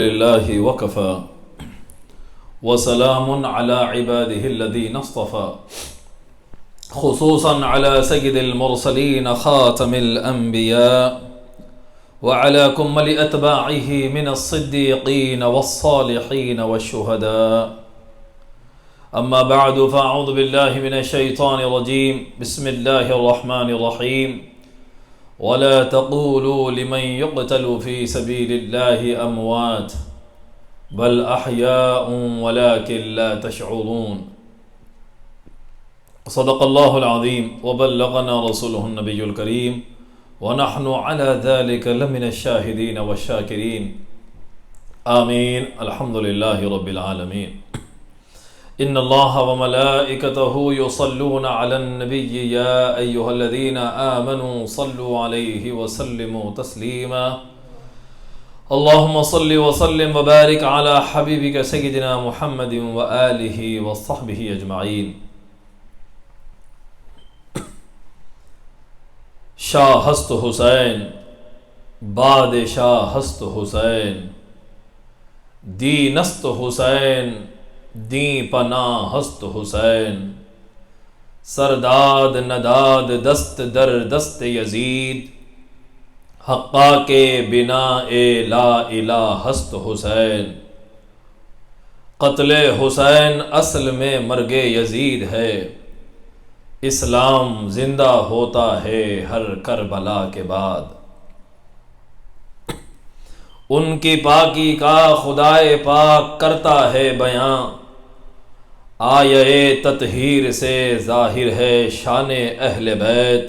لله وكفى وسلام على عباده الذين اصطفى خصوصا على سيد المرسلين خاتم الأنبياء وعلى كمل أتباعه من الصديقين والصالحين والشهداء أما بعد فأعوذ بالله من الشيطان الرجيم بسم الله الرحمن الرحيم ولا تقولوا لمن يقتل في سبيل الله أموات بل أحياء ولكن لا تشعرون صدق الله العظيم وبلغنا رسوله النبي الكريم ونحن على ذلك لمن الشاهدين والشاكرين آمين الحمد لله رب العالمين إن الله وملائكته يصلون على النبي يا أيها الذين آمنوا صلوا عليه وسلموا تسليما اللهم صل وسلم وبارك على حبيبك سيدنا محمد وآله وصحبه أجمعين شاہ ہست حسین بادشاہ ہست حسین دینست حسین دین پناہ ہست حسین سرداد نداد دست در دست یزید حقا کے بنا لا الہ ہست حسین قتل حسین اصل میں مرگ یزید ہے اسلام زندہ ہوتا ہے ہر کربلا کے بعد ان کی پاکی کا خدائے پاک کرتا ہے بیاں آیے تطہیر سے ظاہر ہے شان اہل بیت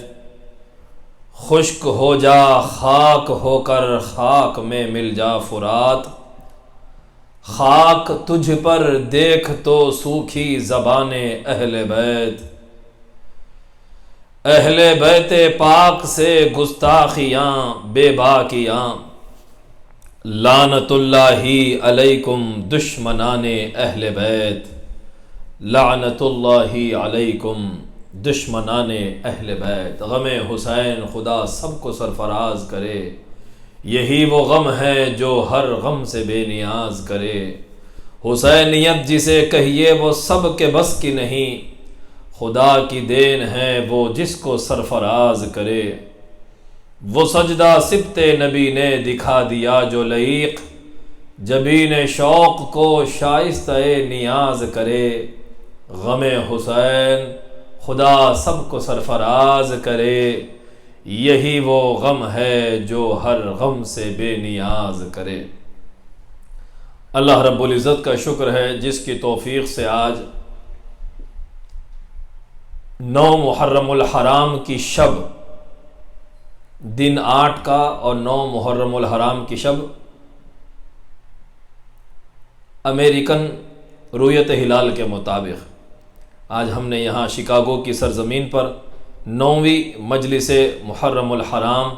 خشک ہو جا خاک ہو کر خاک میں مل جا فرات خاک تجھ پر دیکھ تو سوکھی زبان اہل بیت اہل بیت پاک سے گستاخیاں بے باکیاں لعنت اللہ علیکم دشمنان اہل بیت لعنت اللہ علیکم دشمنان اہل بیت غم حسین خدا سب کو سرفراز کرے یہی وہ غم ہے جو ہر غم سے بے نیاز کرے حسینیت جسے کہیے وہ سب کے بس کی نہیں خدا کی دین ہے وہ جس کو سرفراز کرے وہ سجدہ سبت نبی نے دکھا دیا جو لعیق جبین شوق کو شائستہ نیاز کرے غم حسین خدا سب کو سرفراز کرے یہی وہ غم ہے جو ہر غم سے بے نیاز کرے۔ اللہ رب العزت کا شکر ہے جس کی توفیق سے آج 9 محرم الحرام کی شب دن 8 کا اور 9 محرم الحرام کی شب امریکن رویت ہلال کے مطابق آج ہم نے یہاں شکاگو کی سرزمین پر 9ویں مجلس محرم الحرام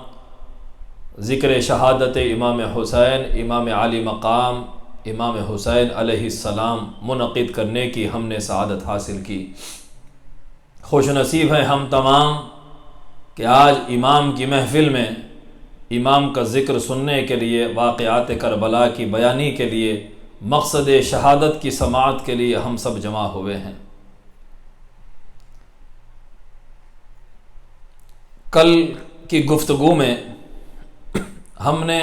ذکر شہادت امام حسین امام عالی مقام امام حسین علیہ السلام منعقد کرنے کی ہم نے سعادت حاصل کی۔ خوش نصیب ہیں ہم تمام کہ آج امام کی محفل میں امام کا ذکر سننے کے لیے واقعات کربلا کی بیانی کے لیے مقصد شہادت کی سماعت کے لیے ہم سب جمع ہوئے ہیں۔ کل کی گفتگو میں ہم نے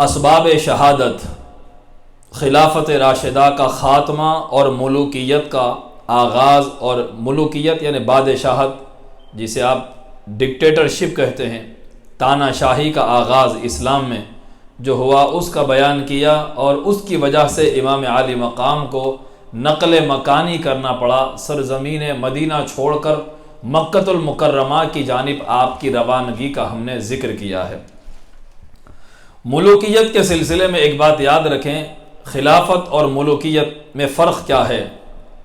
اسباب شہادت خلافت راشدہ کا خاتمہ اور ملوکیت کا آغاز اور ملوکیت یعنی بادشاہت جسے آپ ڈکٹیٹرشپ کہتے ہیں تانا شاہی کا آغاز اسلام میں جو ہوا اس کا بیان کیا اور اس کی وجہ سے امام عالی مقام کو نقل مکانی کرنا پڑا سرزمین مدینہ چھوڑ کر مکۃ المکرمہ کی جانب آپ کی روانگی کا ہم نے ذکر کیا ہے۔ ملوکیت کے سلسلے میں ایک بات یاد رکھیں خلافت اور ملوکیت میں فرق کیا ہے۔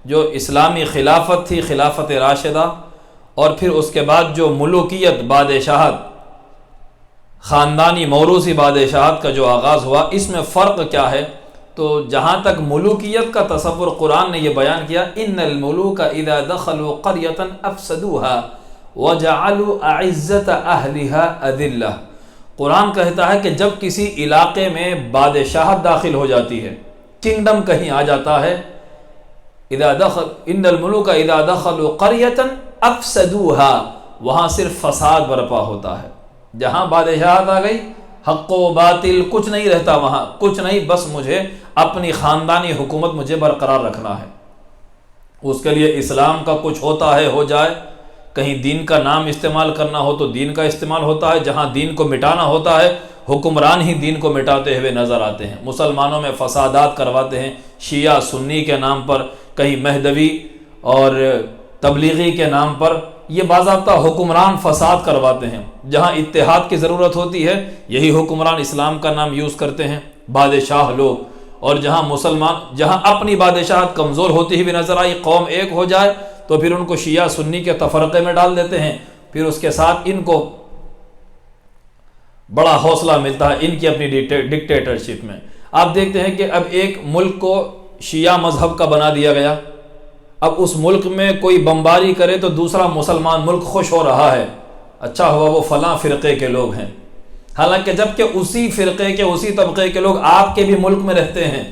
جو اسلامی خلافت تھی خلافت راشدہ اور پھر اس کے بعد جو ملوکیت بادشاہت خاندانی موروثی بادشاہت کا جو آغاز ہوا اس میں فرق کیا ہے؟ تو جہاں تک ملوکیت کا تصور قرآن نے یہ بیان کیا ان الملوک اذا دخلوا قریۃ افسدوها وجعلوا اعزۃ اہلها اذلہ قرآن کہتا ہے کہ جب کسی علاقے میں بادشاہت داخل ہو جاتی ہے، کنگڈم کہیں آ جاتا ہے، اذا دخل ان الملوک اذا دخلوا قریۃ افسدوها، وہاں صرف فساد برپا ہوتا ہے۔ جہاں بادشاہت آ گئی، حق و باطل کچھ نہیں رہتا، وہاں کچھ نہیں، بس مجھے اپنی خاندانی حکومت مجھے برقرار رکھنا ہے۔ اس کے لیے اسلام کا کچھ ہوتا ہے ہو جائے، کہیں دین کا نام استعمال کرنا ہو تو دین کا استعمال ہوتا ہے، جہاں دین کو مٹانا ہوتا ہے حکمران ہی دین کو مٹاتے ہوئے نظر آتے ہیں۔ مسلمانوں میں فسادات کرواتے ہیں شیعہ سنی کے نام پر، کہیں مہدوی اور تبلیغی کے نام پر، یہ باضابطہ حکمران فساد کرواتے ہیں۔ جہاں اتحاد کی ضرورت ہوتی ہے یہی حکمران اسلام کا نام یوز کرتے ہیں، بادشاہ لوگ، اور جہاں اپنی بادشاہت کمزور ہوتی ہوئی نظر آئی، قوم ایک ہو جائے تو پھر ان کو شیعہ سنی کے تفرقے میں ڈال دیتے ہیں، پھر اس کے ساتھ ان کو بڑا حوصلہ ملتا ہے ان کی اپنی ڈکٹیٹرشپ میں۔ آپ دیکھتے ہیں کہ اب ایک ملک کو شیعہ مذہب کا بنا دیا گیا، اب اس ملک میں کوئی بمباری کرے تو دوسرا مسلمان ملک خوش ہو رہا ہے، اچھا ہوا وہ فلاں فرقے کے لوگ ہیں، حالانکہ جب کہ اسی فرقے کے اسی طبقے کے لوگ آپ کے بھی ملک میں رہتے ہیں۔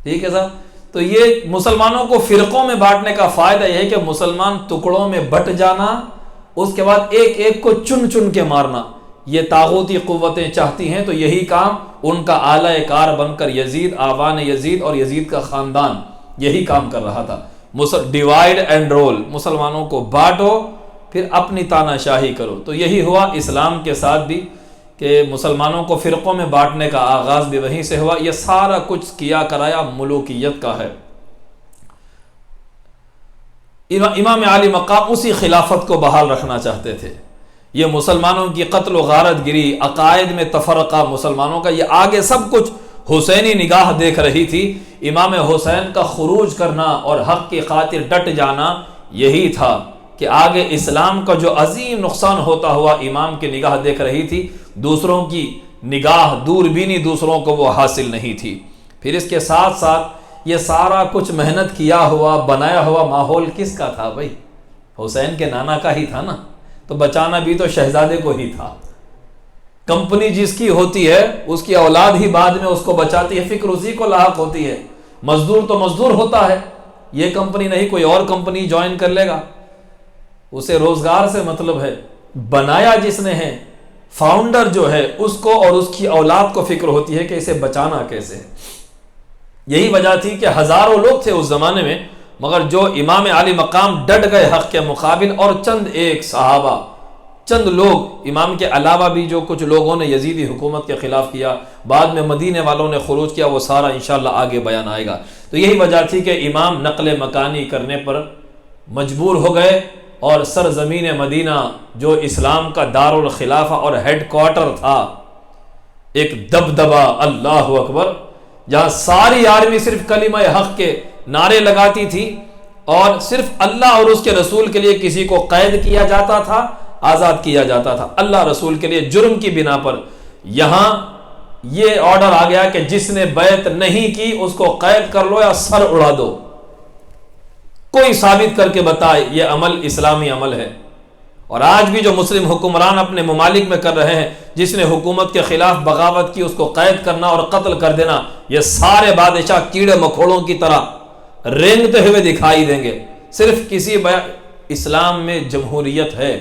ٹھیک ہے صاحب، تو یہ مسلمانوں کو فرقوں میں بانٹنے کا فائدہ یہ ہے کہ مسلمان ٹکڑوں میں بٹ جانا، اس کے بعد ایک ایک کو چن چن کے مارنا، یہ طاغوتی قوتیں چاہتی ہیں، تو یہی کام ان کا اعلی کار بن کر یزید، آبان یزید اور یزید کا خاندان یہی کام کر رہا تھا۔ ڈیوائیڈ اینڈ رول، مسلمانوں کو بانٹو پھر اپنی تانا شاہی کرو۔ تو یہی ہوا اسلام کے ساتھ بھی کہ مسلمانوں کو فرقوں میں بانٹنے کا آغاز بھی وہیں سے ہوا۔ یہ سارا کچھ کیا کرایا ملوکیت کا ہے۔ امام عالی مقام اسی خلافت کو بحال رکھنا چاہتے تھے۔ یہ مسلمانوں کی قتل و غارت گری، عقائد میں تفرقہ مسلمانوں کا، یہ آگے سب کچھ حسینی نگاہ دیکھ رہی تھی۔ امام حسین کا خروج کرنا اور حق کی خاطر ڈٹ جانا یہی تھا کہ آگے اسلام کا جو عظیم نقصان ہوتا ہوا امام کی نگاہ دیکھ رہی تھی، دوسروں کی نگاہ دوربینی دوسروں کو وہ حاصل نہیں تھی۔ پھر اس کے ساتھ ساتھ یہ سارا کچھ محنت کیا ہوا بنایا ہوا ماحول کس کا تھا بھائی؟ حسین کے نانا کا ہی تھا نا، تو بچانا بھی تو شہزادے کو ہی تھا۔ کمپنی جس کی ہوتی ہے اس کی اولاد ہی بعد میں اس کو بچاتی ہے، فکر اسی کو لاحق ہوتی ہے۔ مزدور تو مزدور ہوتا ہے، یہ کمپنی نہیں کوئی اور کمپنی جوائن کر لے گا، اسے روزگار سے مطلب ہے۔ بنایا جس نے ہے، فاؤنڈر جو ہے، اس کو اور اس کی اولاد کو فکر ہوتی ہے کہ اسے بچانا کیسے ہے۔ یہی وجہ تھی کہ ہزاروں لوگ تھے اس زمانے میں، مگر جو امام علی مقام ڈٹ گئے حق کے مقابل، اور چند ایک صحابہ، چند لوگ امام کے علاوہ بھی جو کچھ لوگوں نے یزیدی حکومت کے خلاف کیا، بعد میں مدینے والوں نے خروج کیا، وہ سارا انشاءاللہ آگے بیان آئے گا۔ تو یہی وجہ تھی کہ امام نقل مکانی کرنے پر مجبور ہو گئے، اور سرزمین مدینہ جو اسلام کا دارالخلافہ اور ہیڈ کوارٹر تھا، ایک دبدبہ، اللہ اکبر، جہاں ساری آرمی صرف کلمہ حق کے نعرے لگاتی تھی، اور صرف اللہ اور اس کے رسول کے لیے کسی کو قید کیا جاتا تھا، آزاد کیا جاتا تھا اللہ رسول کے لیے جرم کی بنا پر۔ یہاں یہ آرڈر آ گیا کہ جس نے بیعت نہیں کی اس کو قید کر لو یا سر اڑا دو، کوئی ثابت کر کے بتائے یہ عمل اسلامی عمل ہے۔ اور آج بھی جو مسلم حکمران اپنے ممالک میں کر رہے ہیں، جس نے حکومت کے خلاف بغاوت کی اس کو قید کرنا اور قتل کر دینا، یہ سارے بادشاہ کیڑے مکوڑوں کی طرح رینگتے ہوئے دکھائی دیں گے۔ صرف کسی اسلام میں جمہوریت ہے،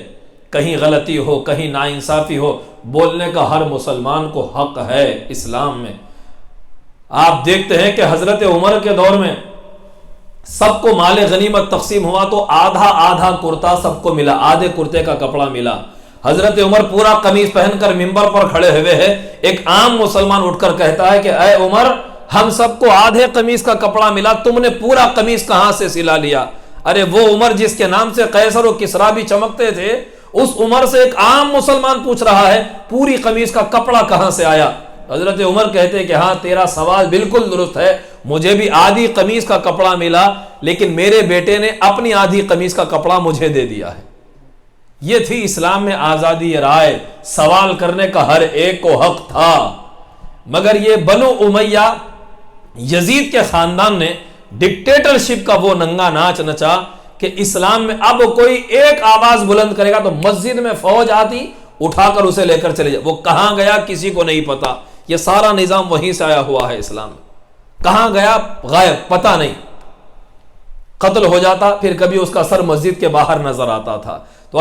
کہیں غلطی ہو کہیں ناانصافی ہو، بولنے کا ہر مسلمان کو حق ہے اسلام میں۔ آپ دیکھتے ہیں کہ حضرت عمر کے دور میں سب کو مال غنیمت تقسیم ہوا تو آدھا آدھا کرتا سب کو ملا، آدھے کرتے کا کپڑا ملا۔ حضرت عمر پورا قمیص پہن کر منبر پر کھڑے ہوئے ہیں، ایک عام مسلمان اٹھ کر کہتا ہے کہ اے عمر، ہم سب کو آدھے قمیص کا کپڑا ملا، تم نے پورا قمیص کہاں سے سلا لیا؟ ارے وہ عمر جس کے نام سے قیصر و کسریٰ بھی چمکتے تھے، اس عمر سے ایک عام مسلمان پوچھ رہا ہے پوری قمیص کا کپڑا کہاں سے آیا؟ حضرت عمر کہتے ہیں کہ ہاں تیرا سوال بالکل درست ہے، مجھے بھی آدھی قمیص کا کپڑا ملا، لیکن میرے بیٹے نے اپنی آدھی قمیص کا کپڑا مجھے دے دیا ہے۔ یہ تھی اسلام میں آزادی رائے، سوال کرنے کا ہر ایک کو حق تھا۔ مگر یہ بنو امیہ یزید کے خاندان نے ڈکٹیٹرشپ کا وہ ننگا ناچ نچا کہ اسلام میں اب کوئی ایک آواز بلند کرے گا تو مسجد میں فوج آتی، اٹھا کر اسے لے کر چلے جائے. وہ کہاں گیا کسی کو نہیں پتا. یہ سارا نظام وہیں سے آیا ہوا ہے اسلام میں. کہاں گیا غائب, پتہ نہیں. قتل ہو جاتا, پھر کبھی اس کا سر مسجد کے باہر نظر آتا تھا. تو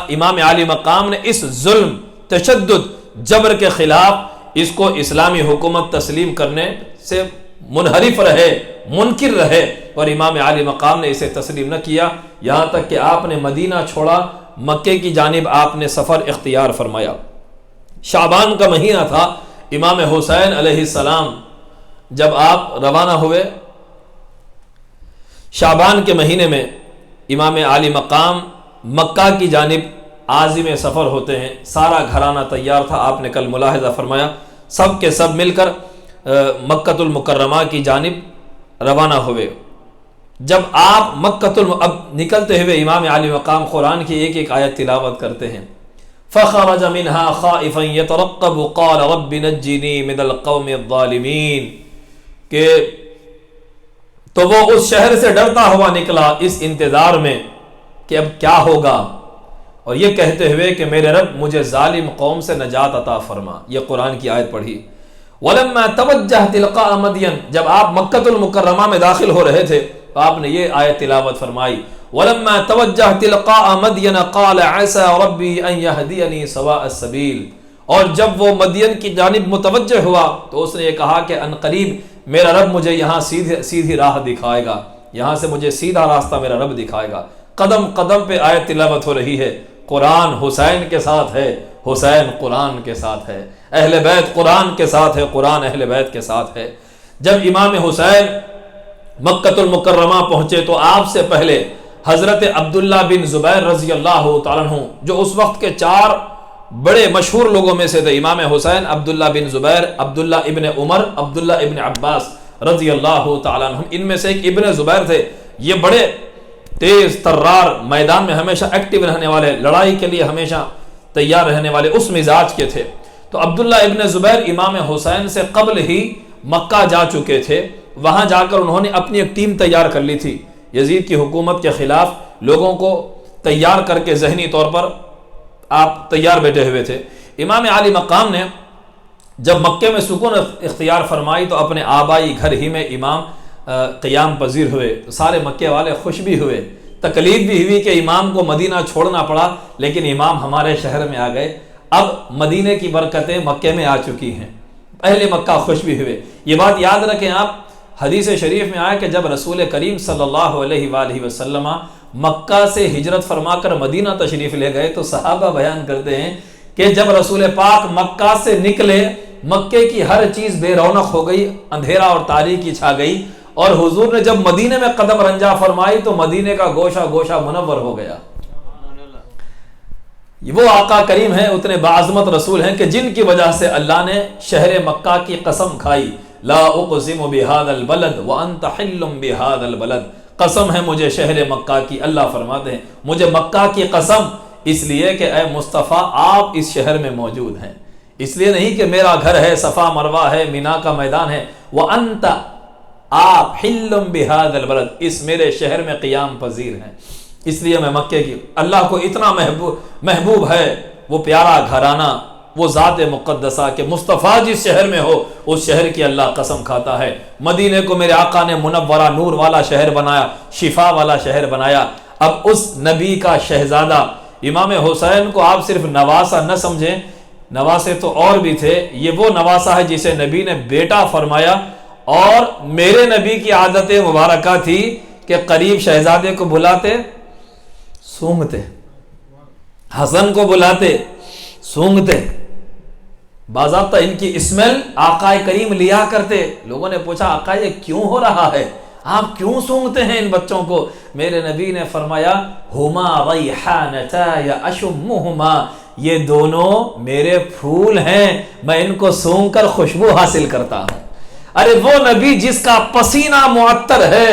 امام عالی مقام نے اس ظلم, تشدد, جبر کے خلاف اس کو اسلامی حکومت تسلیم کرنے سے منحرف رہے, منکر رہے, اور امام عالی مقام نے اسے تسلیم نہ کیا, یہاں تک کہ آپ نے مدینہ چھوڑا, مکے کی جانب آپ نے سفر اختیار فرمایا. شعبان کا مہینہ تھا. امام حسین علیہ السلام جب آپ روانہ ہوئے, شعبان کے مہینے میں امام عالی مقام مکہ کی جانب عازم سفر ہوتے ہیں. سارا گھرانہ تیار تھا. آپ نے کل ملاحظہ فرمایا سب کے سب مل کر مکۃ المکرمہ کی جانب روانہ ہوئے. جب آپ اب نکلتے ہوئے امام عالی مقام قرآن کی ایک ایک آیت تلاوت کرتے ہیں. فخرج منها خائفا يترقب قال رب نجني من القوم الظالمین, کہ تو وہ اس شہر سے ڈرتا ہوا نکلا اس انتظار میں کہ اب کیا ہوگا, اور یہ کہتے ہوئے کہ میرے رب مجھے ظالم قوم سے نجات عطا فرما. یہ قرآن کی آیت پڑھی. وَلَمَّا تَوَجَّهَ تِلْقَاءَ مَدْيَنَ, جب آپ مکۃ المکرمہ میں داخل ہو رہے تھے تو آپ نے یہ آیت تلاوت فرمائی. وَلَمَّا تَوَجَّهَ تِلْقَاءَ مَدْيَنَ قَالَ عَسَى رَبِّي أَن يَهْدِيَنِي سَوَاءَ السَّبِيلِ, اور جب وہ مدین کی جانب متوجہ ہوا تو اس نے یہ کہا کہ ان قریب میرا رب مجھے یہاں سیدھی راہ دکھائے گا, یہاں سے مجھے سیدھا راستہ میرا رب دکھائے گا. قدم قدم پہ آیت تلاوت ہو رہی ہے. قرآن حسین کے ساتھ ہے, حسین قرآن کے ساتھ ہے, اہل بیت قرآن کے ساتھ ہے, قرآن اہل بیت کے ساتھ ہے. جب امام حسین مکۃ المکرمہ پہنچے تو آپ سے پہلے حضرت عبداللہ بن زبیر رضی اللہ تعالیٰ عنہ, جو اس وقت کے 4 بڑے مشہور لوگوں میں سے تھے, امام حسین, عبداللہ بن زبیر, عبداللہ ابن عمر, عبداللہ ابن عباس رضی اللہ تعالیٰ عنہ, ان میں سے ایک ابن زبیر تھے. یہ بڑے تیز ترار, میدان میں ہمیشہ ایکٹیو رہنے والے, لڑائی کے لیے ہمیشہ تیار رہنے والے اس مزاج کے تھے. تو عبداللہ ابن زبیر امام حسین سے قبل ہی مکہ جا چکے تھے. وہاں جا کر انہوں نے اپنی ایک ٹیم تیار کر لی تھی. یزید کی حکومت کے خلاف لوگوں کو تیار کر کے ذہنی طور پر آپ تیار بیٹھے ہوئے تھے. امام عالی مقام نے جب مکے میں سکون اختیار فرمائی تو اپنے آبائی گھر ہی میں امام قیام پذیر ہوئے. تو سارے مکے والے خوش بھی ہوئے, تکلیف بھی ہوئی کہ امام کو مدینہ چھوڑنا پڑا, لیکن امام ہمارے شہر میں آ گئے. اب مدینے کی برکتیں مکے میں آ چکی ہیں. اہل مکہ خوش بھی ہوئے. یہ بات یاد رکھیں آپ, حدیث شریف میں آیا کہ جب رسول کریم صلی اللہ علیہ وآلہ وسلم مکہ سے ہجرت فرما کر مدینہ تشریف لے گئے تو صحابہ بیان کرتے ہیں کہ جب رسول پاک مکہ سے نکلے, مکے کی ہر چیز بے رونق ہو گئی, اندھیرا اور تاریکی چھا گئی, اور حضور نے جب مدینے میں قدم رنجا فرمائی تو مدینے کا گوشہ گوشہ منور ہو گیا. وہ آقا کریم ہیں, اتنے باعظمت رسول ہیں کہ جن کی وجہ سے اللہ نے شہر مکہ کی قسم کھائی. لا اقسم بهذا البلد وانت حل بهذا البلد, قسم ہے مجھے شہر مکہ کی. اللہ فرماتے ہیں مجھے مکہ کی قسم, اس لیے کہ اے مصطفیٰ آپ اس شہر میں موجود ہیں, اس لیے نہیں کہ میرا گھر ہے, صفا مروہ ہے, مینا کا میدان ہے. وانت, آپ, حل بهذا البلد, اس میرے شہر میں قیام پذیر ہیں. اس لیے میں مکے کی, اللہ کو اتنا محبوب ہے وہ پیارا گھرانہ, وہ ذات مقدسہ کہ مصطفیٰ جس شہر میں ہو اس شہر کی اللہ قسم کھاتا ہے. مدینے کو میرے آقا نے منورہ نور والا شہر بنایا, شفا والا شہر بنایا. اب اس نبی کا شہزادہ امام حسین کو آپ صرف نواسہ نہ سمجھیں, نواسے تو اور بھی تھے, یہ وہ نواسہ ہے جسے نبی نے بیٹا فرمایا. اور میرے نبی کی عادت مبارکہ تھی کہ قریب شہزادے کو بلاتے سونگتے, حسن کو بلاتے سونگتے. باضابطہ ان کی اسمیل آقا کریم لیا کرتے. لوگوں نے پوچھا آقا یہ کیوں ہو رہا ہے, آپ کیوں سونگتے ہیں ان بچوں کو؟ میرے نبی نے فرمایا ہما ریحانتای اشمہما, یہ دونوں میرے پھول ہیں, میں ان کو سونگ کر خوشبو حاصل کرتا ہوں. ارے وہ نبی جس کا پسینہ معطر ہے,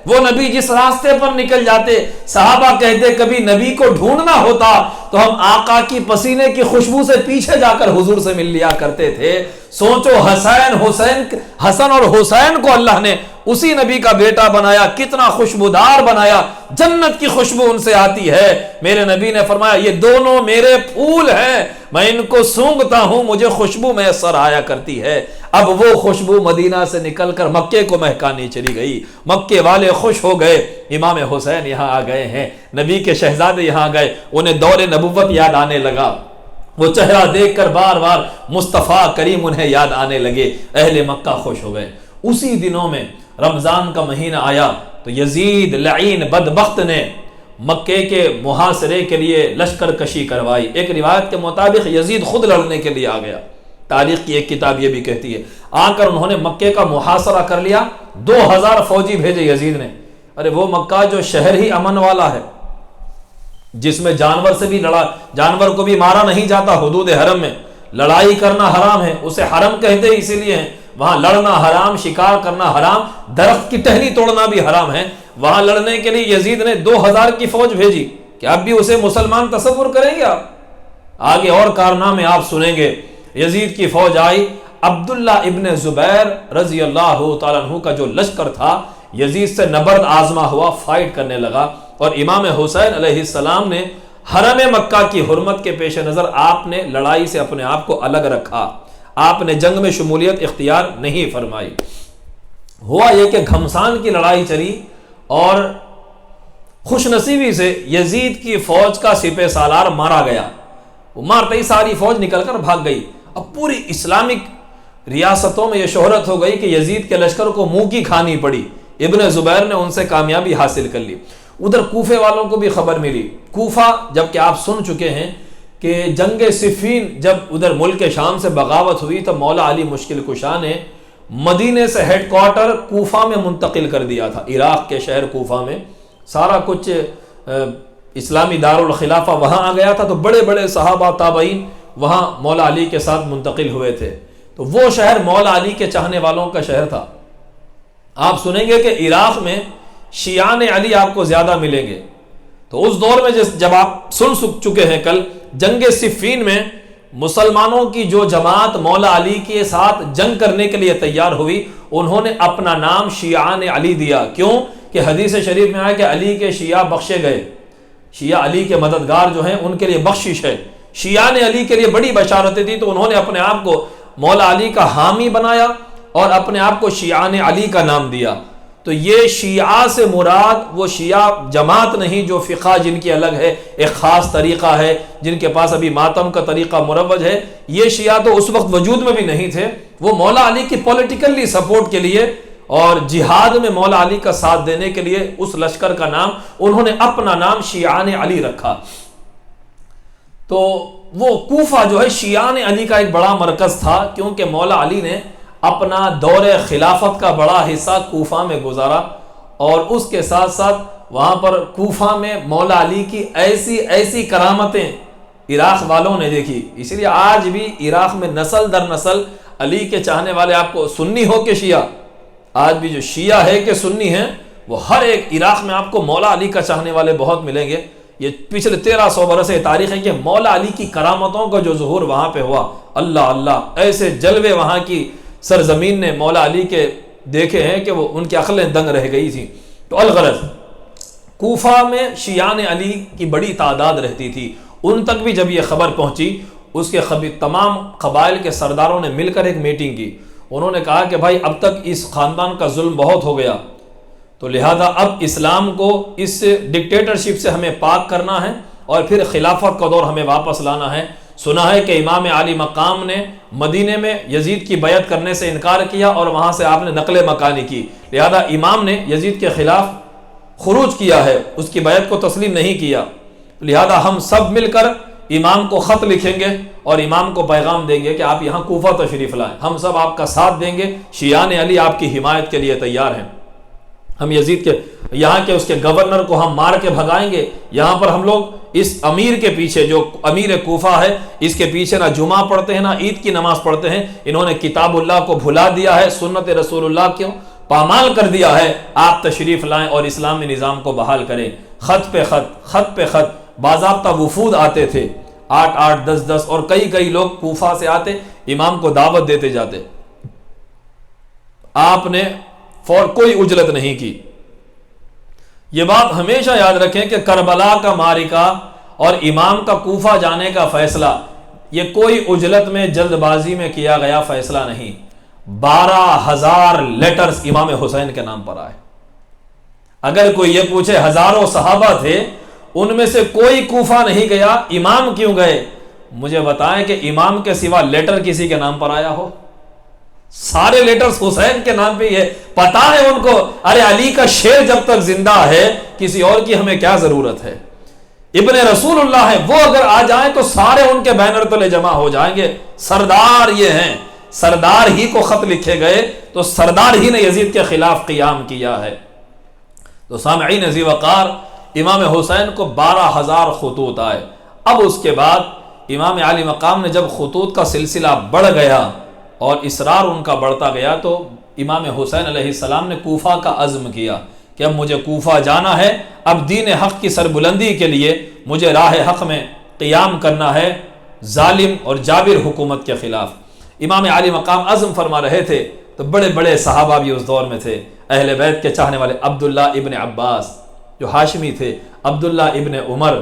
وہ نبی جس راستے پر نکل جاتے، صحابہ کہتے کبھی نبی کو ڈھونڈنا ہوتا تو ہم آقا کی پسینے کی خوشبو سے پیچھے جا کر حضور سے مل لیا کرتے تھے۔ سوچو حسن اور حسین کو اللہ نے اسی نبی کا بیٹا بنایا، کتنا خوشبودار بنایا، جنت کی خوشبو ان سے آتی ہے۔ میرے نبی نے فرمایا یہ دونوں میرے پھول ہیں، میں ان کو سونگھتا ہوں، مجھے خوشبو میسر آیا کرتی ہے۔ اب وہ خوشبو مدینہ سے نکل کر مکے کو مہکانی چلی گئی، مکے والے خوش ہو گئے، امام حسین یہاں آ گئے ہیں، نبی کے شہزادے یہاں آ گئے، انہیں دور نبوت یاد آنے لگا، وہ چہرہ دیکھ کر بار بار مصطفیٰ کریم انہیں یاد آنے لگے، اہل مکہ خوش ہو گئے۔ اسی دنوں میں رمضان کا مہینہ آیا تو یزید لعین بدبخت نے مکے کے محاصرے کے لیے لشکر کشی کروائی۔ ایک روایت کے مطابق یزید خود لڑنے کے لیے آ گیا، تاریخ کی ایک کتاب یہ بھی کہتی ہے، آ کر انہوں نے مکے کا محاصرہ کر لیا، 2000 فوجی بھیجے یزید نے۔ ارے وہ مکہ جو شہر ہی امن والا ہے، جس میں جانور سے بھی جانور کو بھی مارا نہیں جاتا، حدود حرم میں لڑائی کرنا حرام ہے، اسے حرم کہتے اسی لیے ہیں، وہاں لڑنا حرام، شکار کرنا حرام، درخت کی ٹہنی توڑنا بھی حرام ہے، وہاں لڑنے کے لیے یزید نے 2000 کی فوج بھیجی۔ کہ اب بھی اسے مسلمان تصور کریں گے آپ؟ آگے اور کارنامے آپ سنیں گے۔ یزید کی فوج آئی، عبداللہ ابن زبیر رضی اللہ تعالیٰ عنہ کا جو لشکر تھا یزید سے نبرد آزما ہوا، فائٹ کرنے لگا، اور امام حسین علیہ السلام نے حرم مکہ کی حرمت کے پیش نظر آپ نے لڑائی سے اپنے آپ کو الگ رکھا، آپ نے جنگ میں شمولیت اختیار نہیں فرمائی۔ ہوا یہ کہ گھمسان کی لڑائی چلی اور خوش نصیبی سے یزید کی فوج کا سپہ سالار مارا گیا، وہ مارتے ہی ساری فوج نکل کر بھاگ گئی۔ اب پوری اسلامک ریاستوں میں یہ شہرت ہو گئی کہ یزید کے لشکر کو منہ کی کھانی پڑی، ابن زبیر نے ان سے کامیابی حاصل کر لی۔ ادھر کوفے والوں کو بھی خبر ملی، کوفہ جبکہ آپ سن چکے ہیں کہ جنگ صفین جب ادھر ملک شام سے بغاوت ہوئی تو مولا علی مشکل کشا نے مدینے سے ہیڈ کوارٹر کوفہ میں منتقل کر دیا تھا، عراق کے شہر کوفہ میں سارا کچھ اسلامی دارالخلافہ وہاں آ گیا تھا، تو بڑے بڑے صحابہ تابعین وہاں مولا علی کے ساتھ منتقل ہوئے تھے، تو وہ شہر مولا علی کے چاہنے والوں کا شہر تھا۔ آپ سنیں گے کہ عراق میں شیعان علی آپ کو زیادہ ملیں گے۔ تو اس دور میں جب آپ سن چکے ہیں کل جنگ صفین میں مسلمانوں کی جو جماعت مولا علی کے ساتھ جنگ کرنے کے لیے تیار ہوئی، انہوں نے اپنا نام شیعان علی دیا۔ کیوں؟ کہ حدیث شریف میں آیا کہ علی کے شیعہ بخشے گئے، شیعہ علی کے مددگار جو ہیں ان کے لیے بخشش ہے، شیعان علی کے لیے بڑی بشارتیں تھی، تو انہوں نے اپنے آپ کو مولا علی کا حامی بنایا اور اپنے آپ کو شیعان علی کا نام دیا۔ تو یہ شیعہ سے مراد وہ شیعہ جماعت نہیں جو فقہ جن کی الگ ہے، ایک خاص طریقہ ہے، جن کے پاس ابھی ماتم کا طریقہ مروج ہے، یہ شیعہ تو اس وقت وجود میں بھی نہیں تھے، وہ مولا علی کی پولیٹیکلی سپورٹ کے لیے اور جہاد میں مولا علی کا ساتھ دینے کے لیے اس لشکر کا نام انہوں نے اپنا نام شیعان علی رکھا۔ تو وہ کوفہ جو ہے شیعان علی کا ایک بڑا مرکز تھا، کیونکہ مولا علی نے اپنا دور خلافت کا بڑا حصہ کوفہ میں گزارا، اور اس کے ساتھ ساتھ وہاں پر کوفہ میں مولا علی کی ایسی کرامتیں عراق والوں نے دیکھی۔ اسی لیے آج بھی عراق میں نسل در نسل علی کے چاہنے والے، آپ کو سنی ہو کہ شیعہ، آج بھی جو شیعہ ہے کہ سنی ہیں، وہ ہر ایک عراق میں آپ کو مولا علی کا چاہنے والے بہت ملیں گے۔ یہ پچھلے 1300 برس سے تاریخ ہے کہ مولا علی کی کرامتوں کا جو ظہور وہاں پہ ہوا، اللہ اللہ، ایسے جلوے وہاں کی سرزمین نے مولا علی کے دیکھے ہیں کہ وہ ان کی عقلیں دنگ رہ گئی تھی۔ تو الغرض کوفہ میں شیعان علی کی بڑی تعداد رہتی تھی، ان تک بھی جب یہ خبر پہنچی، اس کے تمام قبائل کے سرداروں نے مل کر ایک میٹنگ کی، انہوں نے کہا کہ بھائی اب تک اس خاندان کا ظلم بہت ہو گیا، تو لہذا اب اسلام کو اس ڈکٹیٹرشپ سے ہمیں پاک کرنا ہے اور پھر خلافت کا دور ہمیں واپس لانا ہے۔ سنا ہے کہ امام عالی مقام نے مدینے میں یزید کی بیعت کرنے سے انکار کیا اور وہاں سے آپ نے نقل مکانی کی، لہذا امام نے یزید کے خلاف خروج کیا ہے، اس کی بیعت کو تسلیم نہیں کیا، لہذا ہم سب مل کر امام کو خط لکھیں گے اور امام کو پیغام دیں گے کہ آپ یہاں کوفہ تشریف لائیں، ہم سب آپ کا ساتھ دیں گے، شیعان علی آپ کی حمایت کے لیے تیار ہیں، ہم یزید کے یہاں کے اس کے گورنر کو ہم مار کے بھگائیں گے، یہاں پر ہم لوگ اس امیر کے پیچھے، جو امیر کوفہ ہے، اس کے پیچھے نہ جمعہ پڑھتے ہیں نہ عید کی نماز پڑھتے ہیں، انہوں نے کتاب اللہ کو بھلا دیا ہے، سنت رسول اللہ پامال کر دیا ہے، آپ تشریف لائیں اور اسلامی نظام کو بحال کریں۔ خط پہ خط باضابطہ وفود آتے تھے، 8 10 اور کئی لوگ کوفہ سے آتے، امام کو دعوت دیتے جاتے۔ آپ نے کوئی اجلت نہیں کی۔ یہ بات ہمیشہ یاد رکھیں کہ کربلا کا معرکہ اور امام کا کوفہ جانے کا فیصلہ یہ کوئی اجلت میں جلد بازی میں کیا گیا فیصلہ نہیں۔ 12,000 لیٹرز امام حسین کے نام پر آئے۔ اگر کوئی یہ پوچھے ہزاروں صحابہ تھے، ان میں سے کوئی کوفہ نہیں گیا، امام کیوں گئے؟ مجھے بتائیں کہ امام کے سوا لیٹر کسی کے نام پر آیا ہو؟ سارے لیٹرز حسین کے نام پہ، یہ پتا ہے ان کو، ارے علی کا شیر جب تک زندہ ہے کسی اور کی ہمیں کیا ضرورت ہے؟ ابن رسول اللہ ہے، وہ اگر آ جائیں تو سارے ان کے بینر تلے جمع ہو جائیں گے۔ سردار یہ ہیں، سردار ہی کو خط لکھے گئے تو سردار ہی نے یزید کے خلاف قیام کیا ہے۔ تو سامعین عزیز وقار، امام حسین کو 12,000 خطوط آئے۔ اب اس کے بعد امام علی مقام نے جب خطوط کا سلسلہ بڑھ گیا اور اصرار ان کا بڑھتا گیا تو امام حسین علیہ السلام نے کوفہ کا عزم کیا کہ اب مجھے کوفہ جانا ہے، اب دین حق کی سربلندی کے لیے مجھے راہ حق میں قیام کرنا ہے، ظالم اور جابر حکومت کے خلاف۔ امام علی مقام عزم فرما رہے تھے تو بڑے بڑے صحابہ بھی اس دور میں تھے، اہل بیت کے چاہنے والے، عبداللہ ابن عباس جو ہاشمی تھے، عبداللہ ابن عمر،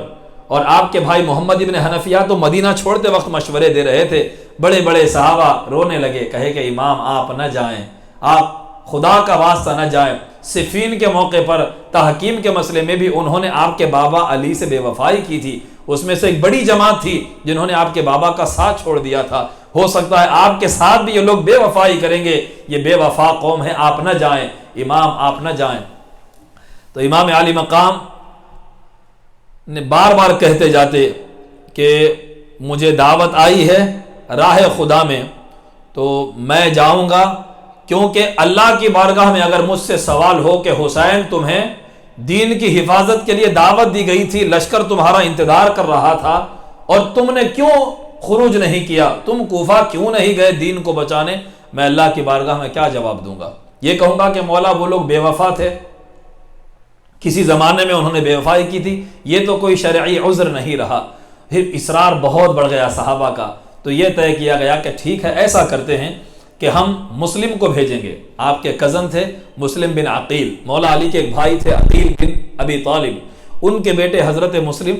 اور آپ کے بھائی محمد ابن حنفیہ تو مدینہ چھوڑتے وقت مشورے دے رہے تھے۔ بڑے بڑے صحابہ رونے لگے، کہے کہ امام آپ نہ جائیں، آپ خدا کا واسطہ نہ جائیں۔ صفین کے موقع پر تحکیم کے مسئلے میں بھی انہوں نے آپ کے بابا علی سے بے وفائی کی تھی، اس میں سے ایک بڑی جماعت تھی جنہوں نے آپ کے بابا کا ساتھ چھوڑ دیا تھا، ہو سکتا ہے آپ کے ساتھ بھی یہ لوگ بے وفائی کریں گے، یہ بے وفا قوم ہے، آپ نہ جائیں امام، آپ نہ جائیں۔ تو امام علی مقام نے بار بار کہتے جاتے کہ مجھے دعوت آئی ہے راہ خدا میں تو میں جاؤں گا، کیونکہ اللہ کی بارگاہ میں اگر مجھ سے سوال ہو کہ حسین تمہیں دین کی حفاظت کے لیے دعوت دی گئی تھی، لشکر تمہارا انتظار کر رہا تھا اور تم نے کیوں خروج نہیں کیا، تم کوفہ کیوں نہیں گئے دین کو بچانے، میں اللہ کی بارگاہ میں کیا جواب دوں گا؟ یہ کہوں گا کہ مولا وہ لوگ بے وفا تھے، کسی زمانے میں انہوں نے بے وفائی کی تھی، یہ تو کوئی شرعی عذر نہیں رہا۔ پھر اصرار بہت بڑھ گیا صحابہ کا، تو یہ طے کیا گیا کہ ٹھیک ہے ایسا کرتے ہیں کہ ہم مسلم کو بھیجیں گے۔ آپ کے کزن تھے مسلم بن عقیل، مولا علی کے ایک بھائی تھے عقیل بن ابی طالب، ان کے بیٹے حضرت مسلم،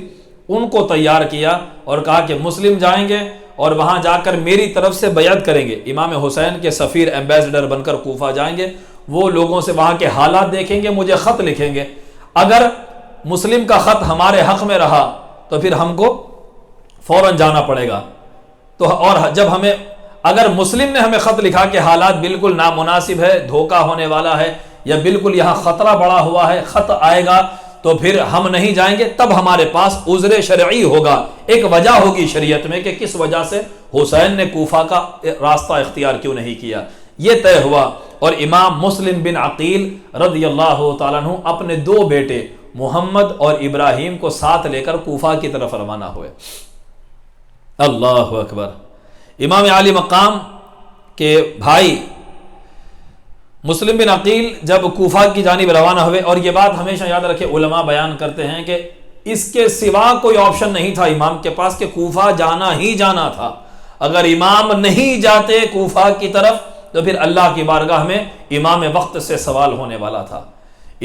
ان کو تیار کیا اور کہا کہ مسلم جائیں گے اور وہاں جا کر میری طرف سے بیعت کریں گے، امام حسین کے سفیر ایمبیسڈر بن کر کوفہ جائیں گے، وہ لوگوں سے وہاں کے حالات دیکھیں گے، مجھے خط لکھیں گے، اگر مسلم کا خط ہمارے حق میں رہا تو پھر ہم کو فوراً جانا پڑے گا، تو اور جب ہمیں اگر مسلم نے ہمیں خط لکھا کہ حالات بالکل نامناسب ہے، دھوکہ ہونے والا ہے یا بالکل یہاں خطرہ بڑا ہوا ہے، خط آئے گا تو پھر ہم نہیں جائیں گے، تب ہمارے پاس عذر شرعی ہوگا، ایک وجہ ہوگی شریعت میں کہ کس وجہ سے حسین نے کوفہ کا راستہ اختیار کیوں نہیں کیا۔ یہ طے ہوا اور امام مسلم بن عقیل رضی اللہ تعالیٰ عنہ اپنے 2 بیٹے محمد اور ابراہیم کو ساتھ لے کر کوفہ کی طرف روانہ ہوئے۔ اللہ اکبر۔ امام علی مقام کے بھائی مسلم بن عقیل جب کوفہ کی جانب روانہ ہوئے، اور یہ بات ہمیشہ یاد رکھے، علماء بیان کرتے ہیں کہ اس کے سوا کوئی آپشن نہیں تھا امام کے پاس کہ کوفہ جانا ہی جانا تھا، اگر امام نہیں جاتے کوفہ کی طرف تو پھر اللہ کی بارگاہ میں امام وقت سے سوال ہونے والا تھا۔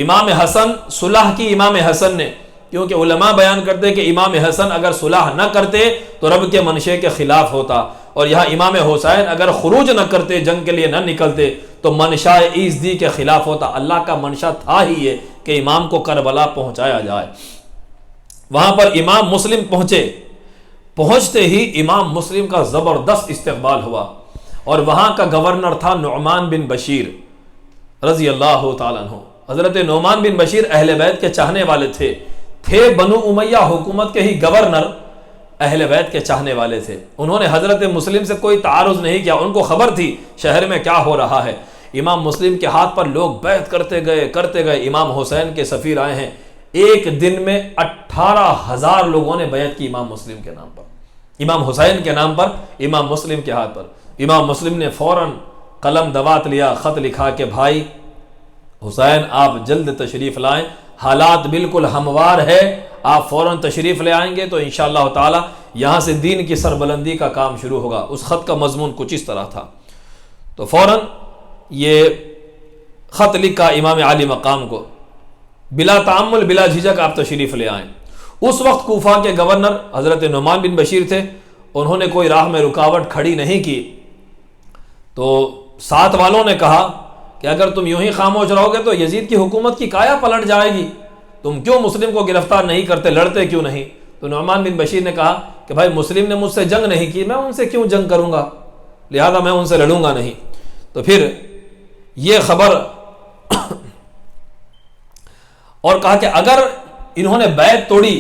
امام حسن صلح کی، امام حسن نے، کیونکہ علماء بیان کرتے کہ امام حسن اگر صلح نہ کرتے تو رب کے منشے کے خلاف ہوتا، اور یہاں امام حسین اگر خروج نہ کرتے، جنگ کے لیے نہ نکلتے تو منشاء ایزدی کے خلاف ہوتا۔ اللہ کا منشا تھا ہی یہ کہ امام کو کربلا پہنچایا جائے۔ وہاں پر امام مسلم پہنچتے ہی امام مسلم کا زبردست استقبال ہوا، اور وہاں کا گورنر تھا نعمان بن بشیر رضی اللہ تعالیٰ عنہ۔ حضرت نعمان بن بشیر اہل بیت کے چاہنے والے تھے بنو امیہ حکومت کے ہی گورنر، اہل بیت کے چاہنے والے تھے۔ انہوں نے حضرت مسلم سے کوئی تعارض نہیں کیا، ان کو خبر تھی شہر میں کیا ہو رہا ہے۔ امام مسلم کے ہاتھ پر لوگ بیعت کرتے گئے، امام حسین کے سفیر آئے ہیں، ایک دن میں 18,000 لوگوں نے بیعت کی امام مسلم کے نام پر، امام حسین کے نام پر، امام مسلم کے ہاتھ پر۔ امام مسلم نے فوراً قلم دوات لیا، خط لکھا کہ بھائی حسین آپ جلد تشریف لائیں، حالات بالکل ہموار ہے، آپ فوراً تشریف لے آئیں گے تو انشاءاللہ تعالی یہاں سے دین کی سربلندی کا کام شروع ہوگا۔ اس خط کا مضمون کچھ اس طرح تھا۔ تو فوراً یہ خط لکھا امام عالی مقام کو، بلا تعمل بلا جھجک آپ تشریف لے آئیں۔ اس وقت کوفہ کے گورنر حضرت نعمان بن بشیر تھے، انہوں نے کوئی راہ میں رکاوٹ کھڑی نہیں کی۔ تو ساتھ والوں نے کہا کہ اگر تم یوں ہی خاموش رہو گے تو یزید کی حکومت کی کایا پلٹ جائے گی، تم کیوں مسلم کو گرفتار نہیں کرتے، لڑتے کیوں نہیں؟ تو نعمان بن بشیر نے کہا کہ بھائی مسلم نے مجھ سے جنگ نہیں کی، میں ان سے کیوں جنگ کروں گا، لہذا میں ان سے لڑوں گا نہیں۔ تو پھر یہ خبر اور کہا کہ اگر انہوں نے بیعت توڑی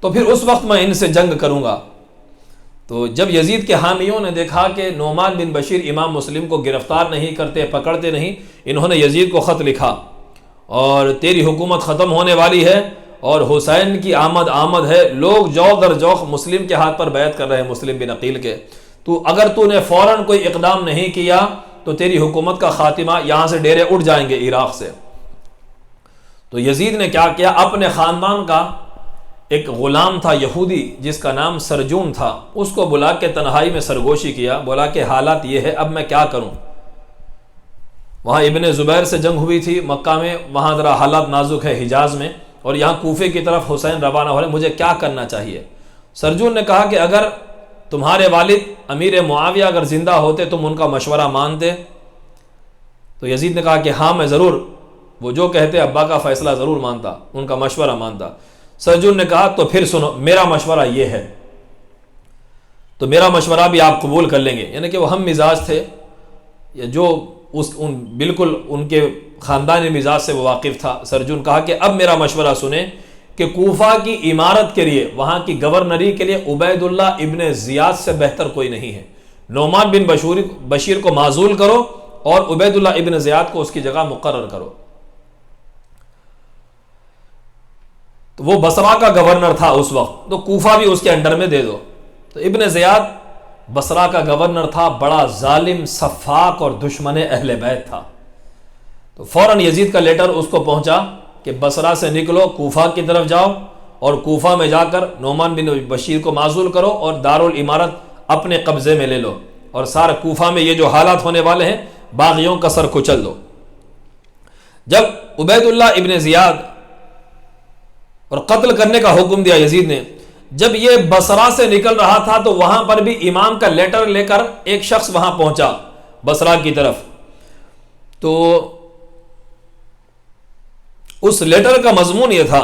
تو پھر اس وقت میں ان سے جنگ کروں گا۔ تو جب یزید کے حامیوں نے دیکھا کہ نعمان بن بشیر امام مسلم کو گرفتار نہیں کرتے، پکڑتے نہیں، انہوں نے یزید کو خط لکھا اور تیری حکومت ختم ہونے والی ہے اور حسین کی آمد ہے، لوگ جو در جوخ مسلم کے ہاتھ پر بیعت کر رہے ہیں، مسلم بن عقیل کے، تو اگر تو نے فوراً کوئی اقدام نہیں کیا تو تیری حکومت کا خاتمہ، یہاں سے ڈیرے اٹھ جائیں گے عراق سے۔ تو یزید نے کیا کیا، اپنے خاندان کا ایک غلام تھا یہودی جس کا نام سرجون تھا، اس کو بلا کے تنہائی میں سرگوشی کیا، بولا کہ حالات یہ ہے، اب میں کیا کروں۔ وہاں ابن زبیر سے جنگ ہوئی تھی مکہ میں، وہاں ذرا حالات نازک ہے حجاز میں، اور یہاں کوفے کی طرف حسین روانہ ہو رہے، مجھے کیا کرنا چاہیے۔ سرجون نے کہا کہ اگر تمہارے والد امیر معاویہ اگر زندہ ہوتے تم ان کا مشورہ مانتے؟ تو یزید نے کہا کہ ہاں میں ضرور، وہ جو کہتے ابا کا فیصلہ ضرور مانتا، ان کا مشورہ مانتا۔ سرجون نے کہا تو پھر سنو، میرا مشورہ یہ ہے، تو میرا مشورہ بھی آپ قبول کر لیں گے، یعنی کہ وہ ہم مزاج تھے، جو بالکل ان کے خاندانی مزاج سے وہ واقف تھا۔ سرجون کہا کہ اب میرا مشورہ سنیں کہ کوفہ کی عمارت کے لیے، وہاں کی گورنری کے لیے عبید اللہ ابن زیاد سے بہتر کوئی نہیں ہے، نعمان بن بشیر کو معزول کرو اور عبید اللہ ابن زیاد کو اس کی جگہ مقرر کرو۔ تو وہ بصرہ کا گورنر تھا اس وقت، تو کوفہ بھی اس کے انڈر میں دے دو۔ تو ابن زیاد بصرہ کا گورنر تھا، بڑا ظالم، سفاک اور دشمن اہل بیت تھا۔ تو فوراً یزید کا لیٹر اس کو پہنچا کہ بصرہ سے نکلو، کوفہ کی طرف جاؤ اور کوفہ میں جا کر نعمان بن بشیر کو معزول کرو اور دارالعمارت اپنے قبضے میں لے لو، اور سارے کوفہ میں یہ جو حالات ہونے والے ہیں باغیوں کا سر کچل دو۔ جب عبید اللہ ابن زیاد اور قتل کرنے کا حکم دیا یزید نے، جب یہ بصرہ سے نکل رہا تھا تو وہاں پر بھی امام کا لیٹر لے کر ایک شخص وہاں پہنچا بصرہ کی طرف۔ تو اس لیٹر کا مضمون یہ تھا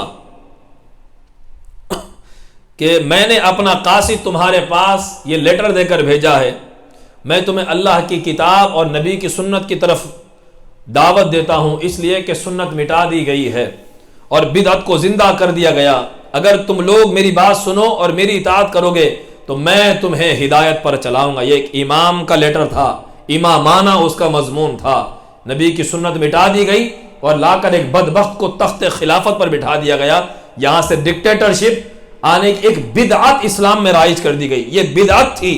کہ میں نے اپنا قاصد تمہارے پاس یہ لیٹر دے کر بھیجا ہے، میں تمہیں اللہ کی کتاب اور نبی کی سنت کی طرف دعوت دیتا ہوں، اس لیے کہ سنت مٹا دی گئی ہے اور بدعت کو زندہ کر دیا گیا، اگر تم لوگ میری بات سنو اور میری اطاعت کرو گے تو میں تمہیں ہدایت پر چلاؤں گا۔ یہ ایک امام کا لیٹر تھا، امامانہ اس کا مضمون تھا، نبی کی سنت مٹا دی گئی اور لا کر ایک بدبخت کو تخت خلافت پر بٹھا دیا گیا، یہاں سے ڈکٹیٹرشپ آنے کی ایک بدعت اسلام میں رائج کر دی گئی، یہ بدعت تھی،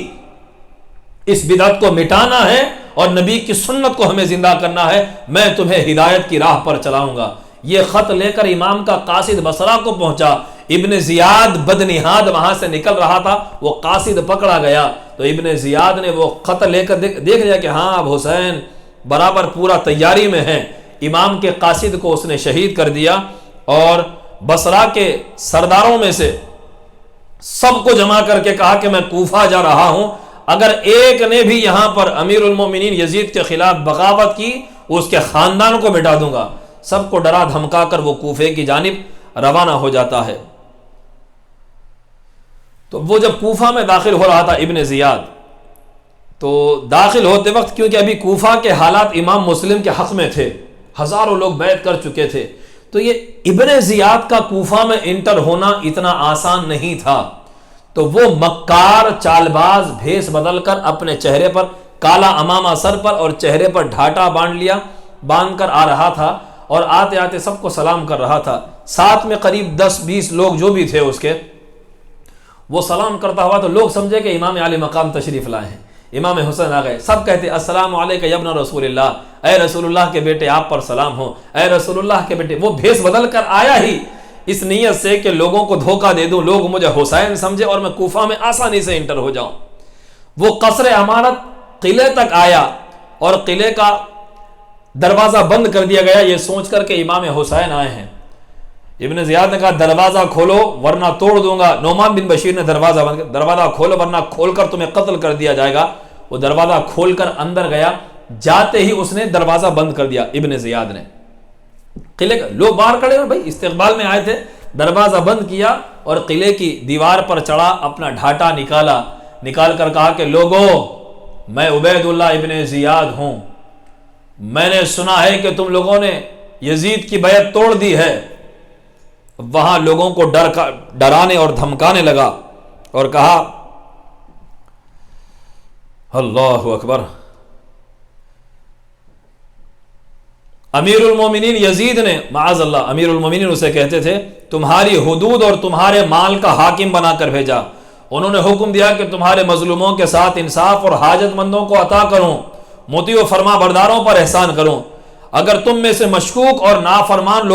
اس بدعت کو مٹانا ہے اور نبی کی سنت کو ہمیں زندہ کرنا ہے، میں تمہیں ہدایت کی راہ پر چلاؤں گا۔ یہ خط لے کر امام کا قاصد بصرہ کو پہنچا، ابن زیاد بدنہاد وہاں سے نکل رہا تھا، وہ قاصد پکڑا گیا، تو ابن زیاد نے وہ خط لے کر دیکھ لیا کہ ہاں اب حسین برابر پورا تیاری میں ہے، امام کے قاصد کو اس نے شہید کر دیا، اور بصرہ کے سرداروں میں سے سب کو جمع کر کے کہا کہ میں کوفہ جا رہا ہوں، اگر ایک نے بھی یہاں پر امیر المومنین یزید کے خلاف بغاوت کی اس کے خاندان کو مٹا دوں گا۔ سب کو ڈرا دھمکا کر وہ کوفے کی جانب روانہ ہو جاتا ہے۔ تو وہ جب کوفہ میں داخل ہو رہا تھا ابن زیاد، تو داخل ہوتے وقت کیونکہ ابھی کوفہ کے حالات امام مسلم کے حق میں تھے، ہزاروں لوگ بیعت کر چکے تھے، تو یہ ابن زیاد کا کوفہ میں انٹر ہونا اتنا آسان نہیں تھا، تو وہ مکار چال باز بھیس بدل کر اپنے چہرے پر کالا امامہ سر پر اور چہرے پر ڈھاٹا باندھ کر آ رہا تھا، اور آتے آتے سب کو سلام کر رہا تھا، ساتھ میں قریب 10-20 لوگ جو بھی تھے اس کے، وہ سلام کرتا ہوا تو لوگ سمجھے کہ امام عالی مقام تشریف لائے ہیں، امام حسین آ گئے، سب کہتے السلام علیکم یا ابن رسول اللہ، اے رسول اللہ کے بیٹے آپ پر سلام ہو، اے رسول اللہ کے بیٹے۔ وہ بھیس بدل کر آیا ہی اس نیت سے کہ لوگوں کو دھوکہ دے دوں، لوگ مجھے حسین سمجھے اور میں کوفہ میں آسانی سے انٹر ہو جاؤں۔ وہ قصر امارت قلعے تک آیا اور قلعے کا دروازہ بند کر دیا گیا، یہ سوچ کر کہ امام حسین آئے ہیں۔ ابن زیاد نے کہا دروازہ کھولو ورنہ توڑ دوں گا۔ نعمان بن بشیر نے دروازہ بند کر، دروازہ کھولو ورنہ کھول کر تمہیں قتل کر دیا جائے گا۔ وہ دروازہ کھول کر اندر گیا، جاتے ہی اس نے دروازہ بند کر دیا ابن زیاد نے۔ قلعے کا لوگ باہر کھڑے ہوئے، بھائی استقبال میں آئے تھے، دروازہ بند کیا اور قلعے کی دیوار پر چڑھا، اپنا ڈھاٹا نکال کر کہا کہ لوگوں، میں عبید اللہ ابن زیاد ہوں، میں نے سنا ہے کہ تم لوگوں نے یزید کی بیعت توڑ دی ہے۔ وہاں لوگوں کو ڈرانے اور دھمکانے لگا اور کہا اللہ اکبر، امیر المومنین یزید نے، معاذ اللہ، امیر المومنین اسے کہتے تھے، تمہاری حدود اور تمہارے مال کا حاکم بنا کر بھیجا۔ انہوں نے حکم دیا کہ تمہارے مظلوموں کے ساتھ انصاف اور حاجت مندوں کو عطا کروں، مطیع و فرما برداروں پر احسان کروں، اگر تم میں سے مشکوک اور نافرمان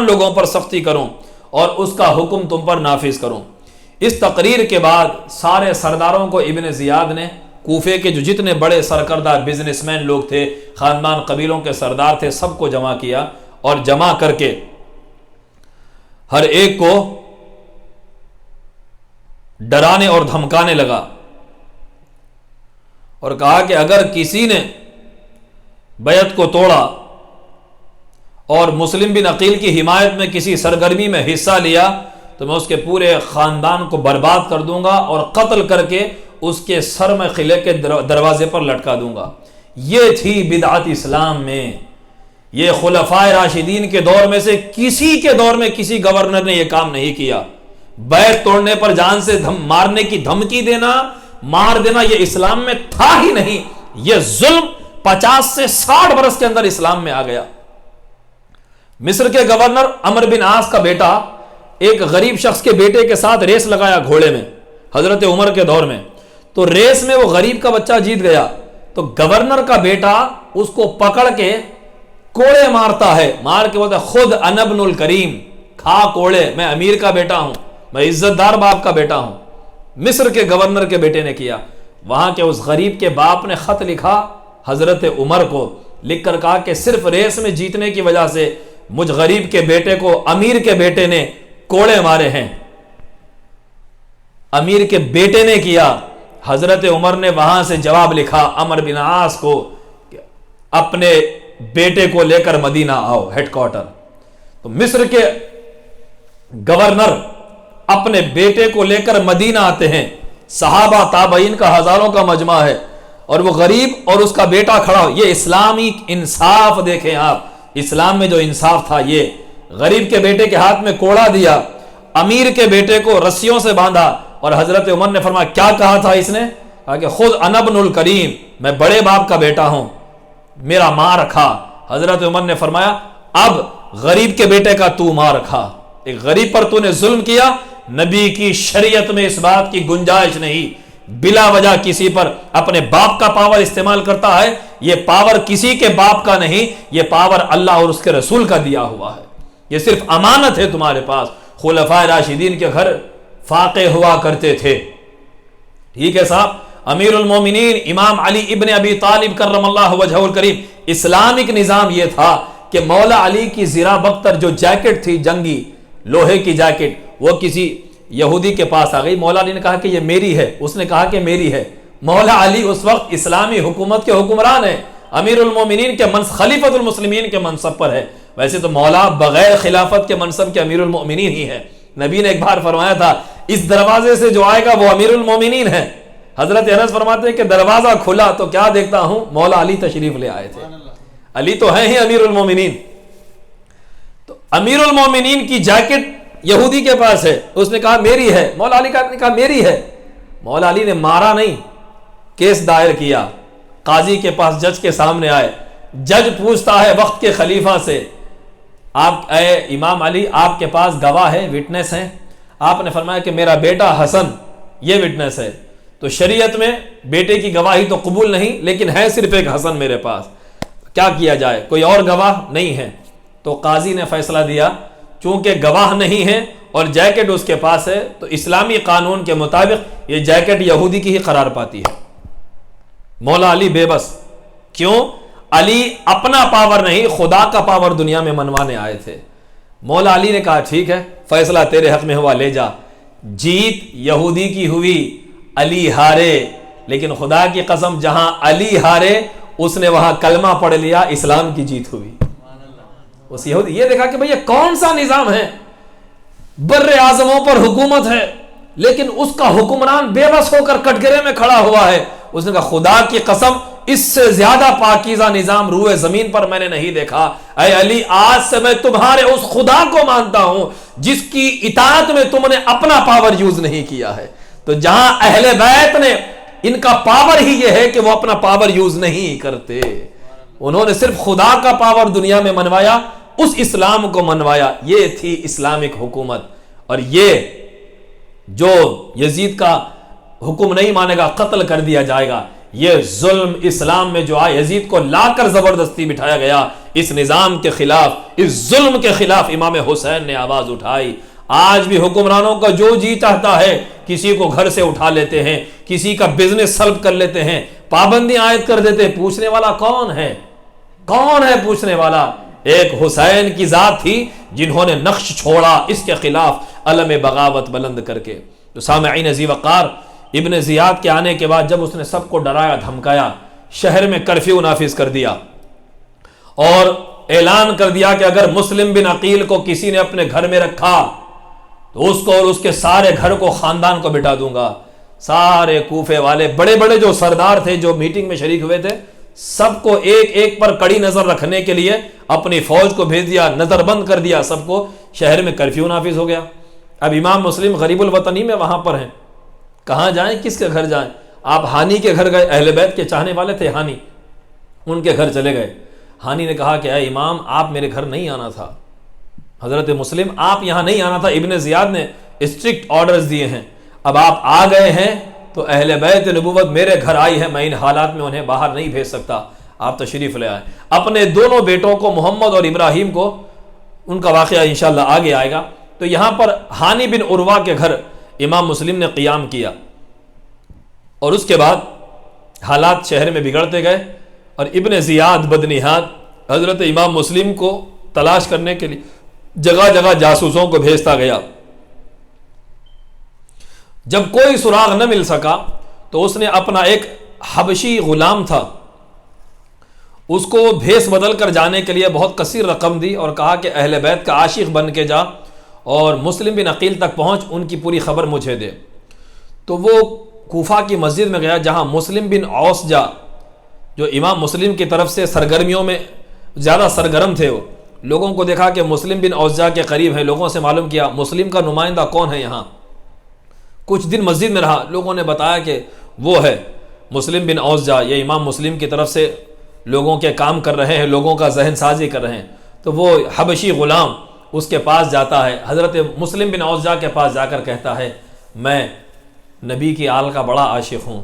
لوگوں پر سختی کروں اور اس کا حکم تم پر نافذ کروں۔ اس تقریر کے بعد سارے سرداروں کو ابن زیاد نے، کوفے کے جو جتنے بڑے سرکردہ بزنس مین لوگ تھے، خاندان قبیلوں کے سردار تھے، سب کو جمع کیا اور جمع کر کے ہر ایک کو ڈرانے اور دھمکانے لگا اور کہا کہ اگر کسی نے بیعت کو توڑا اور مسلم بن عقیل کی حمایت میں کسی سرگرمی میں حصہ لیا تو میں اس کے پورے خاندان کو برباد کر دوں گا اور قتل کر کے اس کے سر میں قلعے کے دروازے پر لٹکا دوں گا۔ یہ تھی بدعت اسلام میں۔ یہ خلفائے راشدین کے دور میں سے کسی کے دور میں کسی گورنر نے یہ کام نہیں کیا۔ بیعت توڑنے پر جان سے مارنے کی دھمکی دینا، مار دینا، یہ اسلام میں تھا ہی نہیں۔ یہ ظلم 50 سے 60 برس کے اندر اسلام میں آ گیا۔ مصر کے گورنر عمرو بن عاص کا بیٹا ایک غریب شخص کے بیٹے کے ساتھ ریس لگایا گھوڑے میں، حضرت عمر کے دور میں، تو ریس میں وہ غریب کا بچہ جیت گیا، تو گورنر کا بیٹا اس کو پکڑ کے کوڑے مارتا ہے، مار کے بولتا ہے خود انا ابن الکریم، کھا کوڑے، میں امیر کا بیٹا ہوں، میں عزت دار باپ کا بیٹا ہوں۔ مصر کے گورنر کے بیٹے نے کیا۔ وہاں کے اس غریب کے باپ نے خط لکھا حضرت عمر کو، لکھ کر کہا کہ صرف ریس میں جیتنے کی وجہ سے مجھ غریب کے بیٹے کو امیر کے بیٹے نے کوڑے مارے ہیں، امیر کے بیٹے نے کیا۔ حضرت عمر نے وہاں سے جواب لکھا عمرو بن عاص کو کہ اپنے بیٹے کو لے کر مدینہ آؤ، ہیڈ کوارٹر۔ تو مصر کے گورنر اپنے بیٹے کو لے کر مدینہ آتے ہیں، صحابہ تابعین کا ہزاروں کا مجمع ہے اور وہ غریب اور اس کا بیٹا کھڑا ہو۔ یہ اسلامی انصاف دیکھیں آپ، اسلام میں جو انصاف تھا، یہ غریب کے بیٹے کے ہاتھ میں کوڑا دیا، امیر کے بیٹے کو رسیوں سے باندھا، اور حضرت عمر نے فرمایا کیا کہا تھا اس نے؟ کہا کہ خود انا ابن الکریم، میں بڑے باپ کا بیٹا ہوں، میرا ماں رکھا۔ حضرت عمر نے فرمایا اب غریب کے بیٹے کا تو ماں رکھا، ایک غریب پر تو نے ظلم کیا، نبی کی شریعت میں اس بات کی گنجائش نہیں، بلا وجہ کسی پر اپنے باپ کا پاور استعمال کرتا ہے، یہ پاور کسی کے باپ کا نہیں، یہ پاور اللہ اور اس کے رسول کا دیا ہوا ہے، یہ صرف امانت ہے تمہارے پاس۔ خلفائے راشدین کے گھر فاقے ہوا کرتے تھے، ٹھیک ہے صاحب۔ امیر المومنین امام علی ابن ابی طالب کرم اللہ وجہہ الکریم، اسلامک نظام یہ تھا کہ مولا علی کی زرہ بختر جو جیکٹ تھی، جنگی لوہے کی جیکٹ، وہ کسی یہودی کے پاس آ گئی، مولا علی نے کہا کہ یہ میری ہے، اس نے کہا کہ میری ہے۔ مولا علی اس وقت اسلامی حکومت کے حکمران ہیں، امیر المومنین کے خلیفۃ المسلمین کے منصب پر ہے۔ ویسے تو مولا بغیر خلافت کے منصب کے امیر المومنین ہی ہے۔ نبی نے ایک بار فرمایا تھا اس دروازے سے جو آئے گا وہ امیر المومنین ہے۔ حضرت انس فرماتے ہیں کہ دروازہ کھلا تو کیا دیکھتا ہوں، مولا علی تشریف لے آئے تھے، علی تو ہیں ہی امیر المومنین۔ تو امیر المومنین کی جیکٹ یہودی کے پاس ہے، اس نے کہا میری ہے، مولا علی نے کہا میری ہے۔ مولا علی نے مارا نہیں، کیس دائر کیا، قاضی کے پاس جج کے سامنے آئے، جج پوچھتا ہے وقت کے خلیفہ سے، آپ اے امام علی آپ کے پاس گواہ ہے، وٹنس ہیں؟ آپ نے فرمایا کہ میرا بیٹا حسن یہ وٹنس ہے۔ تو شریعت میں بیٹے کی گواہی تو قبول نہیں، لیکن ہے صرف ایک حسن میرے پاس، کیا کیا جائے، کوئی اور گواہ نہیں ہے۔ تو قاضی نے فیصلہ دیا چونکہ گواہ نہیں ہے اور جیکٹ اس کے پاس ہے، تو اسلامی قانون کے مطابق یہ جیکٹ یہودی کی ہی قرار پاتی ہے۔ مولا علی بے بس، کیوں؟ علی اپنا پاور نہیں، خدا کا پاور دنیا میں منوانے آئے تھے۔ مولا علی نے کہا ٹھیک ہے، فیصلہ تیرے حق میں ہوا، لے جا۔ جیت یہودی کی ہوئی، علی ہارے، لیکن خدا کی قسم جہاں علی ہارے اس نے وہاں کلمہ پڑھ لیا، اسلام کی جیت ہوئی۔ اس یہودی یہ دیکھا کہ بھئی یہ کون سا نظام ہے، بر اعظموں پر حکومت ہے لیکن اس کا حکمران بے بس ہو کر کٹگرے میں کھڑا ہوا ہے۔ اس نے کہا خدا کی قسم اس سے زیادہ پاکیزہ نظام روئے زمین پر میں نے نہیں دیکھا۔ اے علی، آج سے میں تمہارے اس خدا کو مانتا ہوں جس کی اطاعت میں تم نے اپنا پاور یوز نہیں کیا ہے۔ تو جہاں اہل بیت نے، ان کا پاور ہی یہ ہے کہ وہ اپنا پاور یوز نہیں کرتے، انہوں نے صرف خدا کا پاور دنیا میں منوایا، اس اسلام کو منوایا۔ یہ تھی اسلامک حکومت۔ اور یہ جو یزید کا حکم نہیں مانے گا قتل کر دیا جائے گا، یہ ظلم اسلام میں جو آئے، یزید کو لا کر زبردستی بٹھایا گیا، اس نظام کے خلاف، اس ظلم کے خلاف امام حسین نے آواز اٹھائی۔ آج بھی حکمرانوں کا جو جی چاہتا ہے کسی کو گھر سے اٹھا لیتے ہیں، کسی کا بزنس سلب کر لیتے ہیں، پابندی عائد کر دیتے ہیں۔ پوچھنے والا کون ہے؟ کون ہے پوچھنے والا؟ ایک حسین کی ذات تھی جنہوں نے نقش چھوڑا اس کے خلاف علم بغاوت بلند کر کے۔ تو سامعین، ذی وقار ابن زیاد کے آنے کے بعد جب اس نے سب کو ڈرایا دھمکایا، شہر میں کرفیو نافذ کر دیا اور اعلان کر دیا کہ اگر مسلم بن عقیل کو کسی نے اپنے گھر میں رکھا تو اس کو اور اس کے سارے گھر کو، خاندان کو بٹا دوں گا۔ سارے کوفے والے بڑے بڑے جو سردار تھے جو میٹنگ میں شریک ہوئے تھے، سب کو ایک ایک پر کڑی نظر رکھنے کے لیے اپنی فوج کو بھیج دیا، نظر بند کر دیا سب کو، شہر میں کرفیو نافذ ہو گیا۔ اب امام مسلم غریب الوطنی میں وہاں پر ہیں، کہاں جائیں، کس کے گھر جائیں؟ آپ ہانی کے گھر گئے، اہل بیت کے چاہنے والے تھے ہانی، ان کے گھر چلے گئے۔ ہانی نے کہا کہ اے امام، آپ میرے گھر نہیں آنا تھا، حضرت مسلم آپ یہاں نہیں آنا تھا، ابن زیاد نے اسٹرکٹ آرڈرز دیے ہیں، اب آپ آ گئے ہیں تو اہل بیت نبوت میرے گھر آئی ہے، میں ان حالات میں انہیں باہر نہیں بھیج سکتا، آپ تشریف لے آئے۔ اپنے دونوں بیٹوں کو، محمد اور ابراہیم کو، ان کا واقعہ انشاءاللہ آگے آئے گا۔ تو یہاں پر ہانی بن عروہ کے گھر امام مسلم نے قیام کیا، اور اس کے بعد حالات شہر میں بگڑتے گئے، اور ابن زیاد بدنہاد حضرت امام مسلم کو تلاش کرنے کے لیے جگہ جگہ جاسوسوں کو بھیجتا گیا۔ جب کوئی سراغ نہ مل سکا تو اس نے اپنا ایک حبشی غلام تھا، اس کو بھیس بدل کر جانے کے لیے بہت کثیر رقم دی اور کہا کہ اہل بیت کا عاشق بن کے جا اور مسلم بن عقیل تک پہنچ، ان کی پوری خبر مجھے دے۔ تو وہ کوفہ کی مسجد میں گیا جہاں مسلم بن اوسجا، جو امام مسلم کی طرف سے سرگرمیوں میں زیادہ سرگرم تھے، وہ لوگوں کو دیکھا کہ مسلم بن اوسجا کے قریب ہیں، لوگوں سے معلوم کیا مسلم کا نمائندہ کون ہے یہاں۔ کچھ دن مسجد میں رہا، لوگوں نے بتایا کہ وہ ہے مسلم بن اوسجا، یہ امام مسلم کی طرف سے لوگوں کے کام کر رہے ہیں، لوگوں کا ذہن سازی کر رہے ہیں۔ تو وہ حبشی غلام اس کے پاس جاتا ہے، حضرت مسلم بن اوسجا کے پاس جا کر کہتا ہے میں نبی کی آل کا بڑا عاشق ہوں،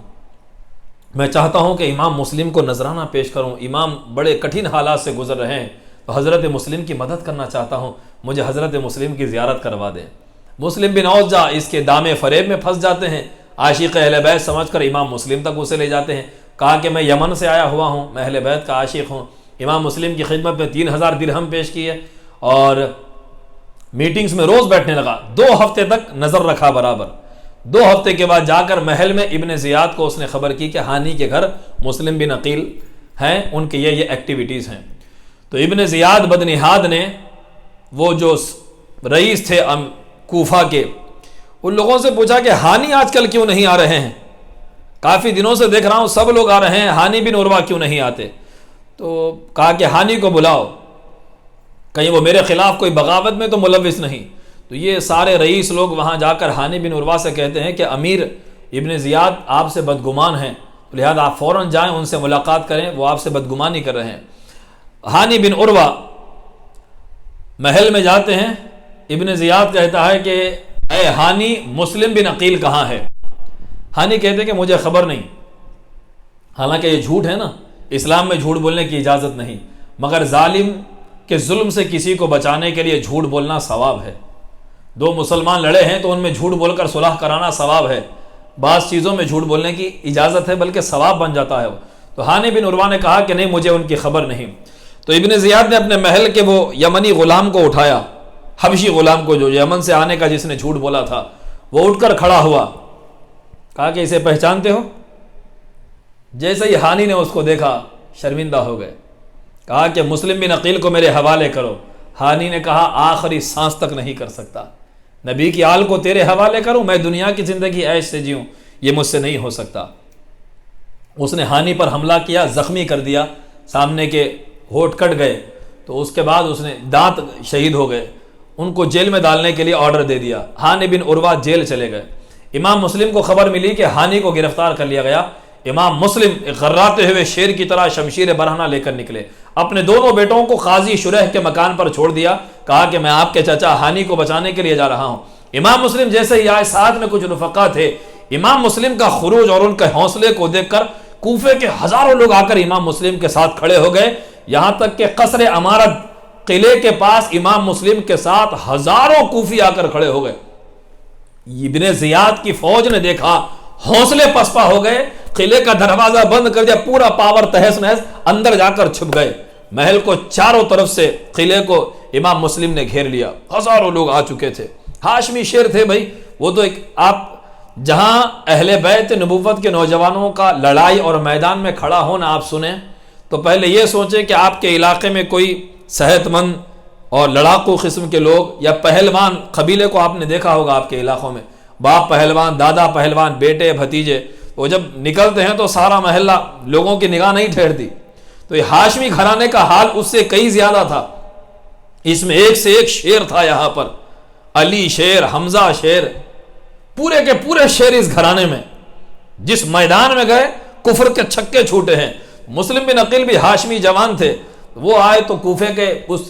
میں چاہتا ہوں کہ امام مسلم کو نذرانہ پیش کروں، امام بڑے کٹھن حالات سے گزر رہے ہیں، تو حضرت مسلم کی مدد کرنا چاہتا ہوں، مجھے حضرت مسلم کی زیارت کروا دیں۔ مسلم بن اوسجا اس کے دامے فریب میں پھنس جاتے ہیں، عاشق اہل بیت سمجھ کر امام مسلم تک اسے لے جاتے ہیں، کہا کہ میں یمن سے آیا ہوا ہوں، میں اہل بیت کا عاشق ہوں۔ امام مسلم کی خدمت میں 3000 درہم پیش کیے اور میٹنگز میں روز بیٹھنے لگا، 2 ہفتے تک نظر رکھا برابر۔ 2 ہفتے کے بعد جا کر محل میں ابن زیاد کو اس نے خبر کی کہ ہانی کے گھر مسلم بن عقیل ہیں، ان کی یہ ایکٹیویٹیز ہیں۔ تو ابن زیاد بدنہاد نے، وہ جو رئیس تھے کوفہ کے، ان لوگوں سے پوچھا کہ ہانی آج کل کیوں نہیں آ رہے ہیں، کافی دنوں سے دیکھ رہا ہوں سب لوگ آ رہے ہیں، ہانی بن عروہ کیوں نہیں آتے؟ تو کہا کہ ہانی کو بلاؤ، کہیں وہ میرے خلاف کوئی بغاوت میں تو ملوث نہیں۔ تو یہ سارے رئیس لوگ وہاں جا کر ہانی بن عروہ سے کہتے ہیں کہ امیر ابن زیاد آپ سے بدگمان ہیں، لہذا آپ فوراً جائیں ان سے ملاقات کریں، وہ آپ سے بدگمانی کر رہے ہیں۔ ہانی بن عروہ محل میں جاتے ہیں، ابن زیاد کہتا ہے کہ اے ہانی، مسلم بن عقیل کہاں ہے؟ ہانی کہتے کہ مجھے خبر نہیں. حالانکہ یہ جھوٹ ہے نا, اسلام میں جھوٹ بولنے کی اجازت نہیں, مگر ظالم کے ظلم سے کسی کو بچانے کے لیے جھوٹ بولنا ثواب ہے. دو مسلمان لڑے ہیں تو ان میں جھوٹ بول کر صلح کرانا ثواب ہے. بعض چیزوں میں جھوٹ بولنے کی اجازت ہے بلکہ ثواب بن جاتا ہے. تو ہانی بن عروہ نے کہا کہ نہیں, مجھے ان کی خبر نہیں. تو ابن زیاد نے اپنے محل کے وہ یمنی غلام کو اٹھایا, حبشی غلام کو جو یمن سے آنے کا جس نے جھوٹ بولا تھا, وہ اٹھ کر کھڑا ہوا, کہا کہ اسے پہچانتے ہو؟ جیسے ہی ہانی نے اس کو دیکھا شرمندہ ہو گئے, کہا کہ مسلم بن عقیل کو میرے حوالے کرو. ہانی نے کہا آخری سانس تک نہیں کر سکتا, نبی کی آل کو تیرے حوالے کروں, میں دنیا کی زندگی عیش سے جیوں, یہ مجھ سے نہیں ہو سکتا. اس نے ہانی پر حملہ کیا, زخمی کر دیا, سامنے کے ہونٹ کٹ گئے. تو اس کے بعد اس نے دانت شہید ہو گئے, ان کو جیل میں ڈالنے کے لیے آرڈر دے دیا. ہانی بن عروہ جیل چلے گئے. امام مسلم کو خبر ملی کہ ہانی کو گرفتار کر لیا گیا. امام مسلم غراتے ہوئے شیر کی طرح شمشیر برہنہ لے کر نکلے, اپنے دونوں بیٹوں کو قاضی شریح کے مکان پر چھوڑ دیا, کہا کہ میں آپ کے چچا ہانی کو بچانے کے لیے جا رہا ہوں. امام مسلم جیسے ہی آئے, ساتھ میں کچھ رفقا تھے. امام مسلم کا خروج اور ان کے حوصلے کو دیکھ کر کوفے کے ہزاروں لوگ آ کر امام مسلم کے ساتھ کھڑے ہو گئے, یہاں تک کہ قصر امارت قلعے کے پاس امام مسلم کے ساتھ ہزاروں کوفی آ کر کھڑے ہو گئے. ابن زیاد کی فوج نے دیکھا, حوصلے پسپا ہو گئے, قلعے کا دروازہ بند کر دیا, پورا پاور تہس نہس, اندر جا کر چھپ گئے. محل کو چاروں طرف سے قلعے کو امام مسلم نے گھیر لیا. ہزاروں لوگ آ چکے تھے. ہاشمی شیر تھے بھائی, وہ تو ایک آپ جہاں اہل بیت نبوت کے نوجوانوں کا لڑائی اور میدان میں کھڑا ہونا آپ سنیں تو پہلے یہ سوچیں کہ آپ کے علاقے میں کوئی صحت مند اور لڑاکو قسم کے لوگ یا پہلوان قبیلے کو آپ نے دیکھا ہوگا آپ کے علاقوں میں, باپ پہلوان, دادا پہلوان, بیٹے بھتیجے, وہ جب نکلتے ہیں تو سارا محلہ لوگوں کی نگاہ نہیں ٹھہرتی. تو یہ ہاشمی گھرانے کا حال اس سے کئی زیادہ تھا. اس میں ایک سے ایک شیر تھا. یہاں پر علی شیر, حمزہ شیر, پورے کے پورے شیر اس گھرانے میں. جس میدان میں گئے کفر کے چھکے چھوٹے ہیں. مسلم بن عقیل بھی ہاشمی جوان تھے, وہ آئے تو کوفے کے اس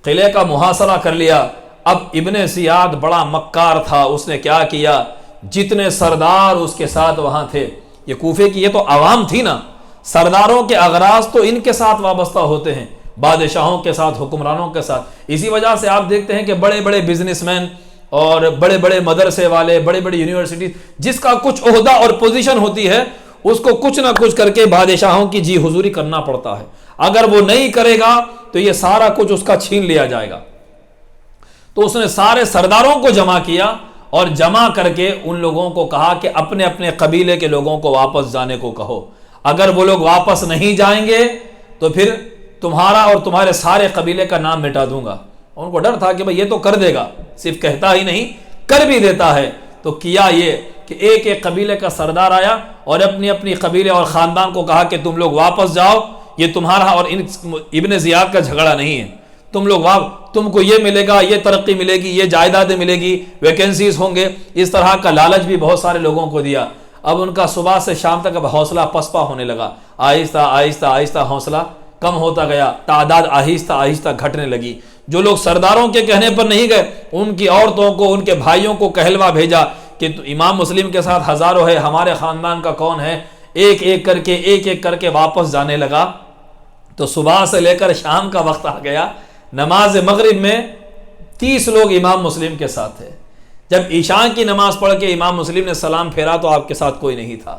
قلعے کا محاصرہ کر لیا. اب ابن زیاد بڑا مکار تھا, اس نے کیا کیا, جتنے سردار اس کے ساتھ وہاں تھے, یہ کوفے کی یہ تو عوام تھی نا, سرداروں کے اغراض تو ان کے ساتھ وابستہ ہوتے ہیں, بادشاہوں کے ساتھ, حکمرانوں کے ساتھ. اسی وجہ سے آپ دیکھتے ہیں کہ بڑے بڑے بزنس مین اور بڑے بڑے مدرسے والے, بڑے بڑے یونیورسٹی, جس کا کچھ عہدہ اور پوزیشن ہوتی ہے, اس کو کچھ نہ کچھ کر کے بادشاہوں کی جی حضوری کرنا پڑتا ہے. اگر وہ نہیں کرے گا تو یہ سارا کچھ اس کا چھین لیا جائے گا. تو اس نے سارے سرداروں کو جمع کیا اور جمع کر کے ان لوگوں کو کہا کہ اپنے اپنے قبیلے کے لوگوں کو واپس جانے کو کہو. اگر وہ لوگ واپس نہیں جائیں گے تو پھر تمہارا اور تمہارے سارے قبیلے کا نام مٹا دوں گا. ان کو ڈر تھا کہ بھئی یہ تو کر دے گا, صرف کہتا ہی نہیں کر بھی دیتا ہے. تو کیا یہ کہ ایک ایک قبیلے کا سردار آیا اور اپنی اپنی قبیلے اور خاندان کو کہا کہ تم لوگ واپس جاؤ, یہ تمہارا اور ابن زیاد کا جھگڑا نہیں ہے, تم لوگ تم کو یہ ملے گا, یہ ترقی ملے گی, یہ جائیدادیں ملے گی, ویکنسیز ہوں گے. اس طرح کا لالچ بھی بہت سارے لوگوں کو دیا. اب ان کا صبح سے شام تک اب حوصلہ پسپا ہونے لگا. آہستہ آہستہ آہستہ حوصلہ کم ہوتا گیا, تعداد آہستہ آہستہ گھٹنے لگی. جو لوگ سرداروں کے کہنے پر نہیں گئے, ان کی عورتوں کو, ان کے بھائیوں کو کہلوا بھیجا کہ امام مسلم کے ساتھ ہزاروں ہے, ہمارے خاندان کا کون ہے, ایک ایک کر کے واپس جانے لگا. تو صبح سے لے کر شام کا وقت آ گیا, نماز مغرب میں 30 لوگ امام مسلم کے ساتھ تھے. جب عشاء کی نماز پڑھ کے امام مسلم نے سلام پھیرا تو آپ کے ساتھ کوئی نہیں تھا,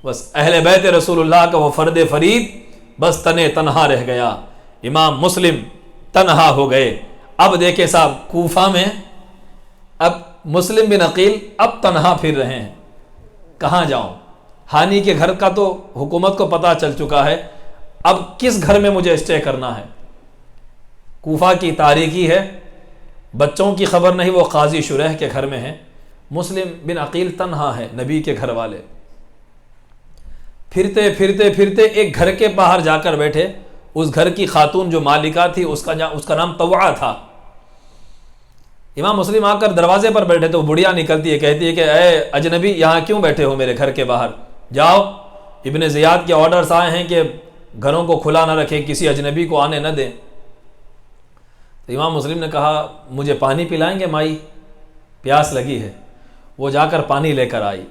بس اہل بیت رسول اللہ کا وہ فرد فرید بس تنہا رہ گیا. امام مسلم تنہا ہو گئے. اب دیکھیں صاحب, کوفہ میں اب مسلم بن عقیل اب تنہا پھر رہے ہیں, کہاں جاؤں. ہانی کے گھر کا تو حکومت کو پتہ چل چکا ہے, اب کس گھر میں مجھے اسٹے کرنا ہے. کوفہ کی تاریکی ہے, بچوں کی خبر نہیں, وہ قاضی شریح کے گھر میں ہیں. مسلم بن عقیل تنہا ہے, نبی کے گھر والے. پھرتے پھرتے پھرتے ایک گھر کے باہر جا کر بیٹھے. اس گھر کی خاتون جو مالکہ تھی اس کا نام طوعہ تھا. امام مسلم آ کر دروازے پر بیٹھے تو بڑھیا نکلتی ہے, کہتی ہے کہ اے اجنبی, یہاں کیوں بیٹھے ہو میرے گھر کے باہر, جاؤ. ابن زیاد کے آرڈرز آئے ہیں کہ گھروں کو کھلا نہ رکھیں, کسی اجنبی کو آنے نہ دیں. تو امام مسلم نے کہا مجھے پانی پلائیں گے مائی, پیاس لگی ہے. وہ جا کر پانی لے کر آئی.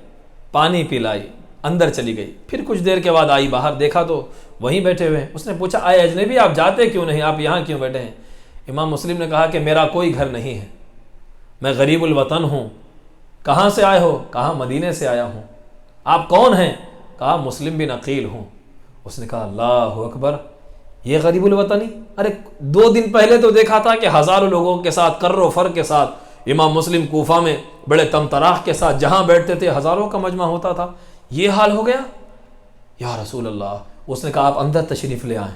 پانی پلائی، اندر چلی گئی. پھر کچھ دیر کے بعد آئی باہر، دیکھا تو وہیں بیٹھے ہوئے ہیں. اس نے پوچھا اے اجنبی آپ جاتے کیوں نہیں، آپ یہاں کیوں بیٹھے ہیں؟ امام مسلم نے کہا کہ میرا کوئی گھر نہیں ہے، میں غریب الوطن ہوں. کہاں سے آئے ہو؟ کہا مدینے سے آیا ہوں. آپ کون ہیں؟ کہا مسلم بن عقیل ہوں. اس نے کہا اللہ اکبر، یہ غریب الوطنی! ارے 2 دن پہلے تو دیکھا تھا کہ ہزاروں لوگوں کے ساتھ کر و فر کے ساتھ امام مسلم کوفہ میں بڑے تمطراق کے ساتھ جہاں بیٹھتے تھے ہزاروں کا مجمع ہوتا تھا، یہ حال ہو گیا؟ یا رسول اللہ! اس نے کہا آپ اندر تشریف لے آئیں،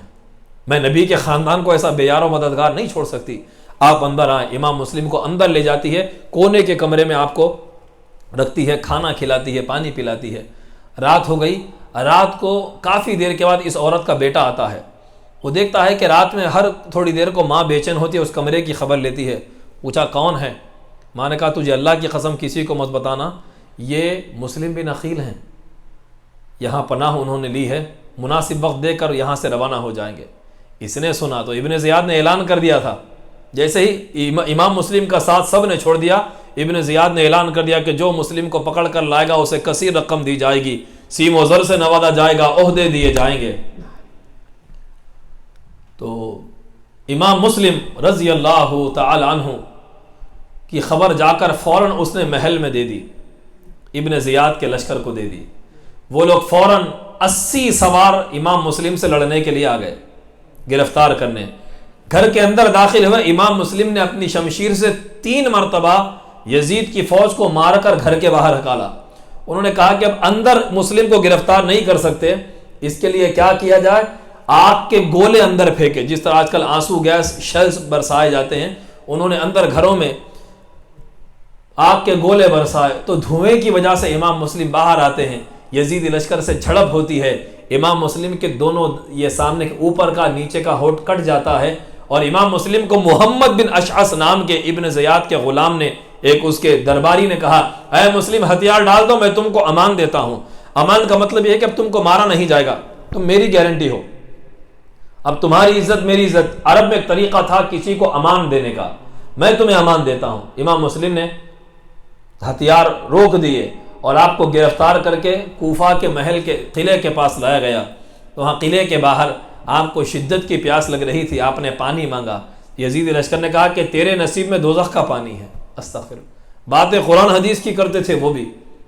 میں نبی کے خاندان کو ایسا بے یار و مددگار نہیں چھوڑ سکتی، آپ اندر آئیں. امام مسلم کو اندر لے جاتی ہے، کونے کے کمرے میں آپ کو رکھتی ہے، کھانا کھلاتی ہے، پانی پلاتی ہے. رات ہو گئی. رات کو کافی دیر کے بعد اس عورت کا بیٹا آتا ہے. وہ دیکھتا ہے کہ رات میں ہر تھوڑی دیر کو ماں بے چین ہوتی ہے، اس کمرے کی خبر لیتی ہے. پوچھا کون ہے؟ ماں نے کہا تجھے اللہ کی قسم کسی کو مت بتانا، یہ مسلم بن عقیل ہیں، یہاں پناہ انہوں نے لی ہے، مناسب وقت دے کر یہاں سے روانہ ہو جائیں گے. اس نے سنا تو ابن زیاد نے اعلان کر دیا تھا، جیسے ہی امام مسلم کا ساتھ سب نے چھوڑ دیا، ابن زیاد نے اعلان کر دیا کہ جو مسلم کو پکڑ کر لائے گا اسے کثیر رقم دی جائے گی، سیم و زر سے نوازا جائے گا، عہدے دیے جائیں گے. تو امام مسلم رضی اللہ تعالی عنہ کی خبر جا کر فوراً اس نے محل میں دے دی، ابن زیاد کے لشکر کو دے دی. وہ لوگ فوراً 80 سوار امام مسلم سے لڑنے کے لیے آ گئے، گرفتار کرنے. گھر کے اندر داخل ہوئے، امام مسلم نے اپنی شمشیر سے 3 مرتبہ یزید کی فوج کو مار کر گھر کے باہر ہکالا. انہوں نے کہا کہ اب اندر مسلم کو گرفتار نہیں کر سکتے، اس کے لیے کیا کیا جائے؟ آگ کے گولے اندر پھینکے، جس طرح آج کل آنسو گیس شیلز برسائے جاتے ہیں، انہوں نے اندر گھروں میں آگ کے گولے برسائے. تو دھوئیں کی وجہ سے امام مسلم باہر آتے ہیں، یزیدی لشکر سے جھڑپ ہوتی ہے. امام مسلم کے دونوں یہ سامنے اوپر کا نیچے کا ہونٹ کٹ جاتا ہے، اور امام مسلم کو محمد بن اشعث نام کے ابن زیاد کے غلام نے، ایک اس کے درباری نے کہا اے مسلم ہتھیار ڈال دو، میں تم کو امان دیتا ہوں. امان کا مطلب یہ ہے کہ اب تم کو مارا نہیں جائے گا، تم میری گارنٹی ہو، اب تمہاری عزت میری عزت. عرب میں ایک طریقہ تھا کسی کو امان دینے کا، میں تمہیں امان دیتا ہوں. امام مسلم نے ہتھیار روک دیے اور آپ کو گرفتار کر کے کوفہ کے محل کے قلعے کے پاس لایا گیا. تو وہاں قلعے کے باہر آپ کو شدت کی پیاس لگ رہی تھی، آپ نے پانی مانگا. یزید لشکر نے کہا کہ تیرے نصیب میں دوزخ کا پانی ہے. استغفر. باتیں قرآن حدیث کی کرتے تھے، وہ بھی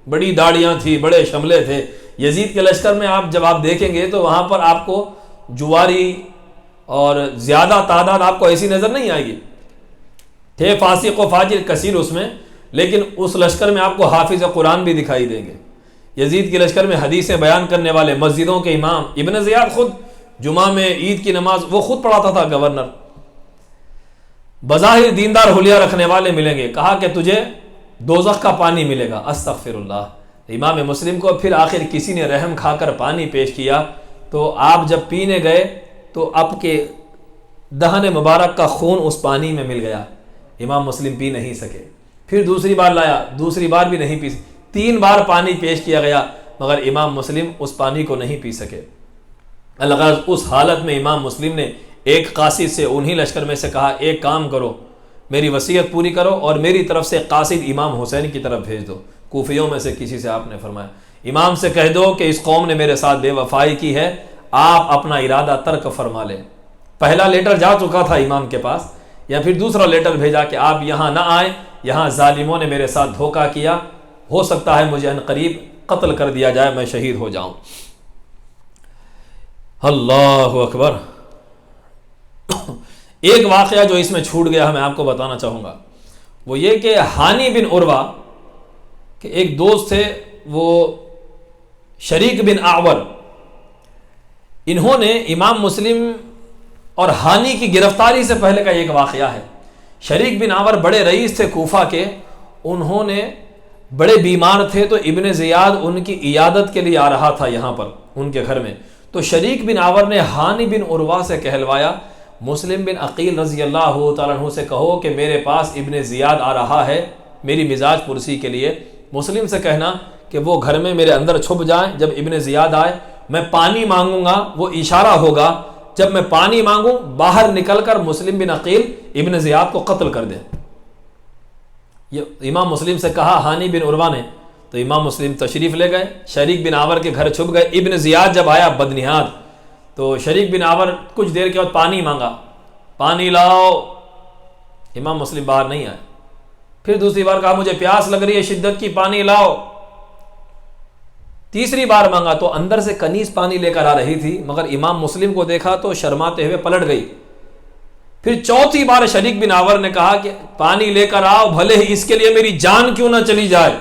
بڑی داڑیاں تھی، بڑے شملے تھے. یزید کے لشکر میں جب آپ دیکھیں گے تو وہاں پر آپ کو جواری اور زیادہ تعداد آپ کو ایسی نظر نہیں آئے گی. تھے فاسق و فاجر کثیر اس میں، لیکن اس لشکر میں آپ کو حافظ قرآن بھی دکھائی دیں گے. یزید کے لشکر میں حدیثیں بیان کرنے والے، مسجدوں کے امام. ابن زیاد خود جمعہ میں عید کی نماز وہ خود پڑھاتا تھا، گورنر. بظاہر دیندار حلیہ رکھنے والے ملیں گے. کہا کہ تجھے دوزخ کا پانی ملے گا. استغفر اللہ. امام مسلم کو پھر آخر کسی نے رحم کھا کر پانی پیش کیا، تو آپ جب پینے گئے تو آپ کے دہن مبارک کا خون اس پانی میں مل گیا. امام مسلم پی نہیں سکے. پھر دوسری بار لایا، دوسری بار بھی نہیں پی. 3 بار پانی پیش کیا گیا، مگر امام مسلم اس پانی کو نہیں پی سکے. الغرض اس حالت میں امام مسلم نے ایک قاصد سے، انہی لشکر میں سے کہا ایک کام کرو، میری وصیت پوری کرو اور میری طرف سے قاصد امام حسین کی طرف بھیج دو. کوفیوں میں سے کسی سے آپ نے فرمایا امام سے کہہ دو کہ اس قوم نے میرے ساتھ بے وفائی کی ہے، آپ اپنا ارادہ ترک فرما لیں. پہلا لیٹر جا چکا تھا امام کے پاس، یا پھر دوسرا لیٹر بھیجا کہ آپ یہاں نہ آئیں، یہاں ظالموں نے میرے ساتھ دھوکہ کیا، ہو سکتا ہے مجھے عنقریب قتل کر دیا جائے، میں شہید ہو جاؤں. اللہ اکبر. ایک واقعہ جو اس میں چھوٹ گیا میں آپ کو بتانا چاہوں گا، وہ یہ کہ ہانی بن عروہ کہ ایک دوست تھے، وہ شریک بن اعور، انہوں نے امام مسلم اور ہانی کی گرفتاری سے پہلے کا ایک واقعہ ہے. شریک بن اعور بڑے رئیس تھے کوفہ کے، انہوں نے بڑے بیمار تھے، تو ابن زیاد ان کی عیادت کے لیے آ رہا تھا یہاں پر ان کے گھر میں. تو شریک بن اعور نے ہانی بن عروہ سے کہلوایا مسلم بن عقیل رضی اللہ تعالیٰ عنہ سے کہو کہ میرے پاس ابن زیاد آ رہا ہے میری مزاج پرسی کے لیے. مسلم سے کہنا کہ وہ گھر میں میرے اندر چھپ جائیں، جب ابن زیاد آئے میں پانی مانگوں گا، وہ اشارہ ہوگا، جب میں پانی مانگوں باہر نکل کر مسلم بن عقیل ابن زیاد کو قتل کر دے. یہ امام مسلم سے کہا ہانی بن عروہ نے. تو امام مسلم تشریف لے گئے، شریک بن عامر کے گھر چھپ گئے۔ ابن زیاد جب آیا بدنہاد تو شریک بن عامر کچھ دیر کے بعد پانی مانگا، پانی لاؤ، امام مسلم باہر نہیں آئے۔ پھر دوسری بار کہا مجھے پیاس لگ رہی ہے شدت کی، پانی لاؤ۔ تیسری بار مانگا تو اندر سے کنیز پانی لے کر آ رہی تھی، مگر امام مسلم کو دیکھا تو شرماتے ہوئے پلٹ گئی۔ پھر چوتھی بار شریک بن عامر نے کہا کہ پانی لے کر آؤ، بھلے ہی اس کے لیے میری جان کیوں نہ چلی جائے۔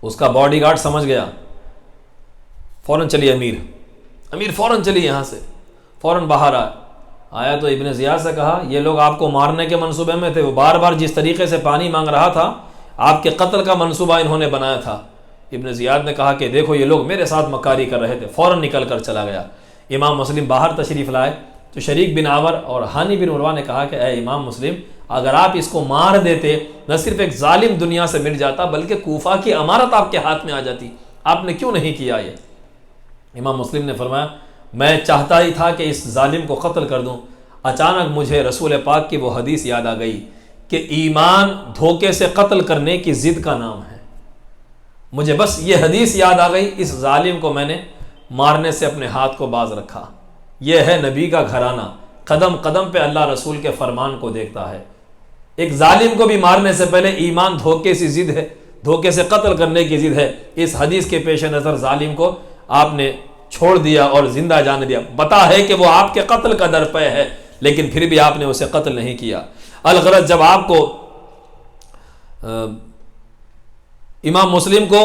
اس کا باڈی گارڈ سمجھ گیا، فوراً چلی امیر فوراً چلی یہاں سے، فوراً باہر آیا تو ابن زیاد سے کہا یہ لوگ آپ کو مارنے کے منصوبے میں تھے، وہ بار بار جس طریقے سے پانی مانگ رہا تھا آپ کے قتل کا منصوبہ انہوں نے بنایا تھا۔ ابن زیاد نے کہا کہ دیکھو یہ لوگ میرے ساتھ مکاری کر رہے تھے، فوراً نکل کر چلا گیا۔ امام مسلم باہر تشریف لائے تو شریک بن عامر اور ہانی بن عروہ نے کہا کہ اے امام مسلم، اگر آپ اس کو مار دیتے نہ صرف ایک ظالم دنیا سے مٹ جاتا بلکہ کوفہ کی امارت آپ کے ہاتھ میں آ جاتی، آپ نے کیوں نہیں کیا یہ؟ امام مسلم نے فرمایا میں چاہتا ہی تھا کہ اس ظالم کو قتل کر دوں، اچانک مجھے رسول پاک کی وہ حدیث یاد آ گئی کہ ایمان دھوکے سے قتل کرنے کی ضد کا نام ہے۔ مجھے بس یہ حدیث یاد آ گئی، اس ظالم کو میں نے مارنے سے اپنے ہاتھ کو باز رکھا۔ یہ ہے نبی کا گھرانہ، قدم قدم پہ اللہ رسول کے فرمان کو دیکھتا ہے۔ ایک ظالم کو بھی مارنے سے پہلے ایمان دھوکے سے ضد ہے، دھوکے سے قتل کرنے کی ضد ہے۔ اس حدیث کے پیش نظر ظالم کو آپ نے چھوڑ دیا اور زندہ جانے دیا، بتا ہے کہ وہ آپ کے قتل کا درپے ہے، لیکن پھر بھی آپ نے اسے قتل نہیں کیا۔ الغرض جب آپ کو امام مسلم کو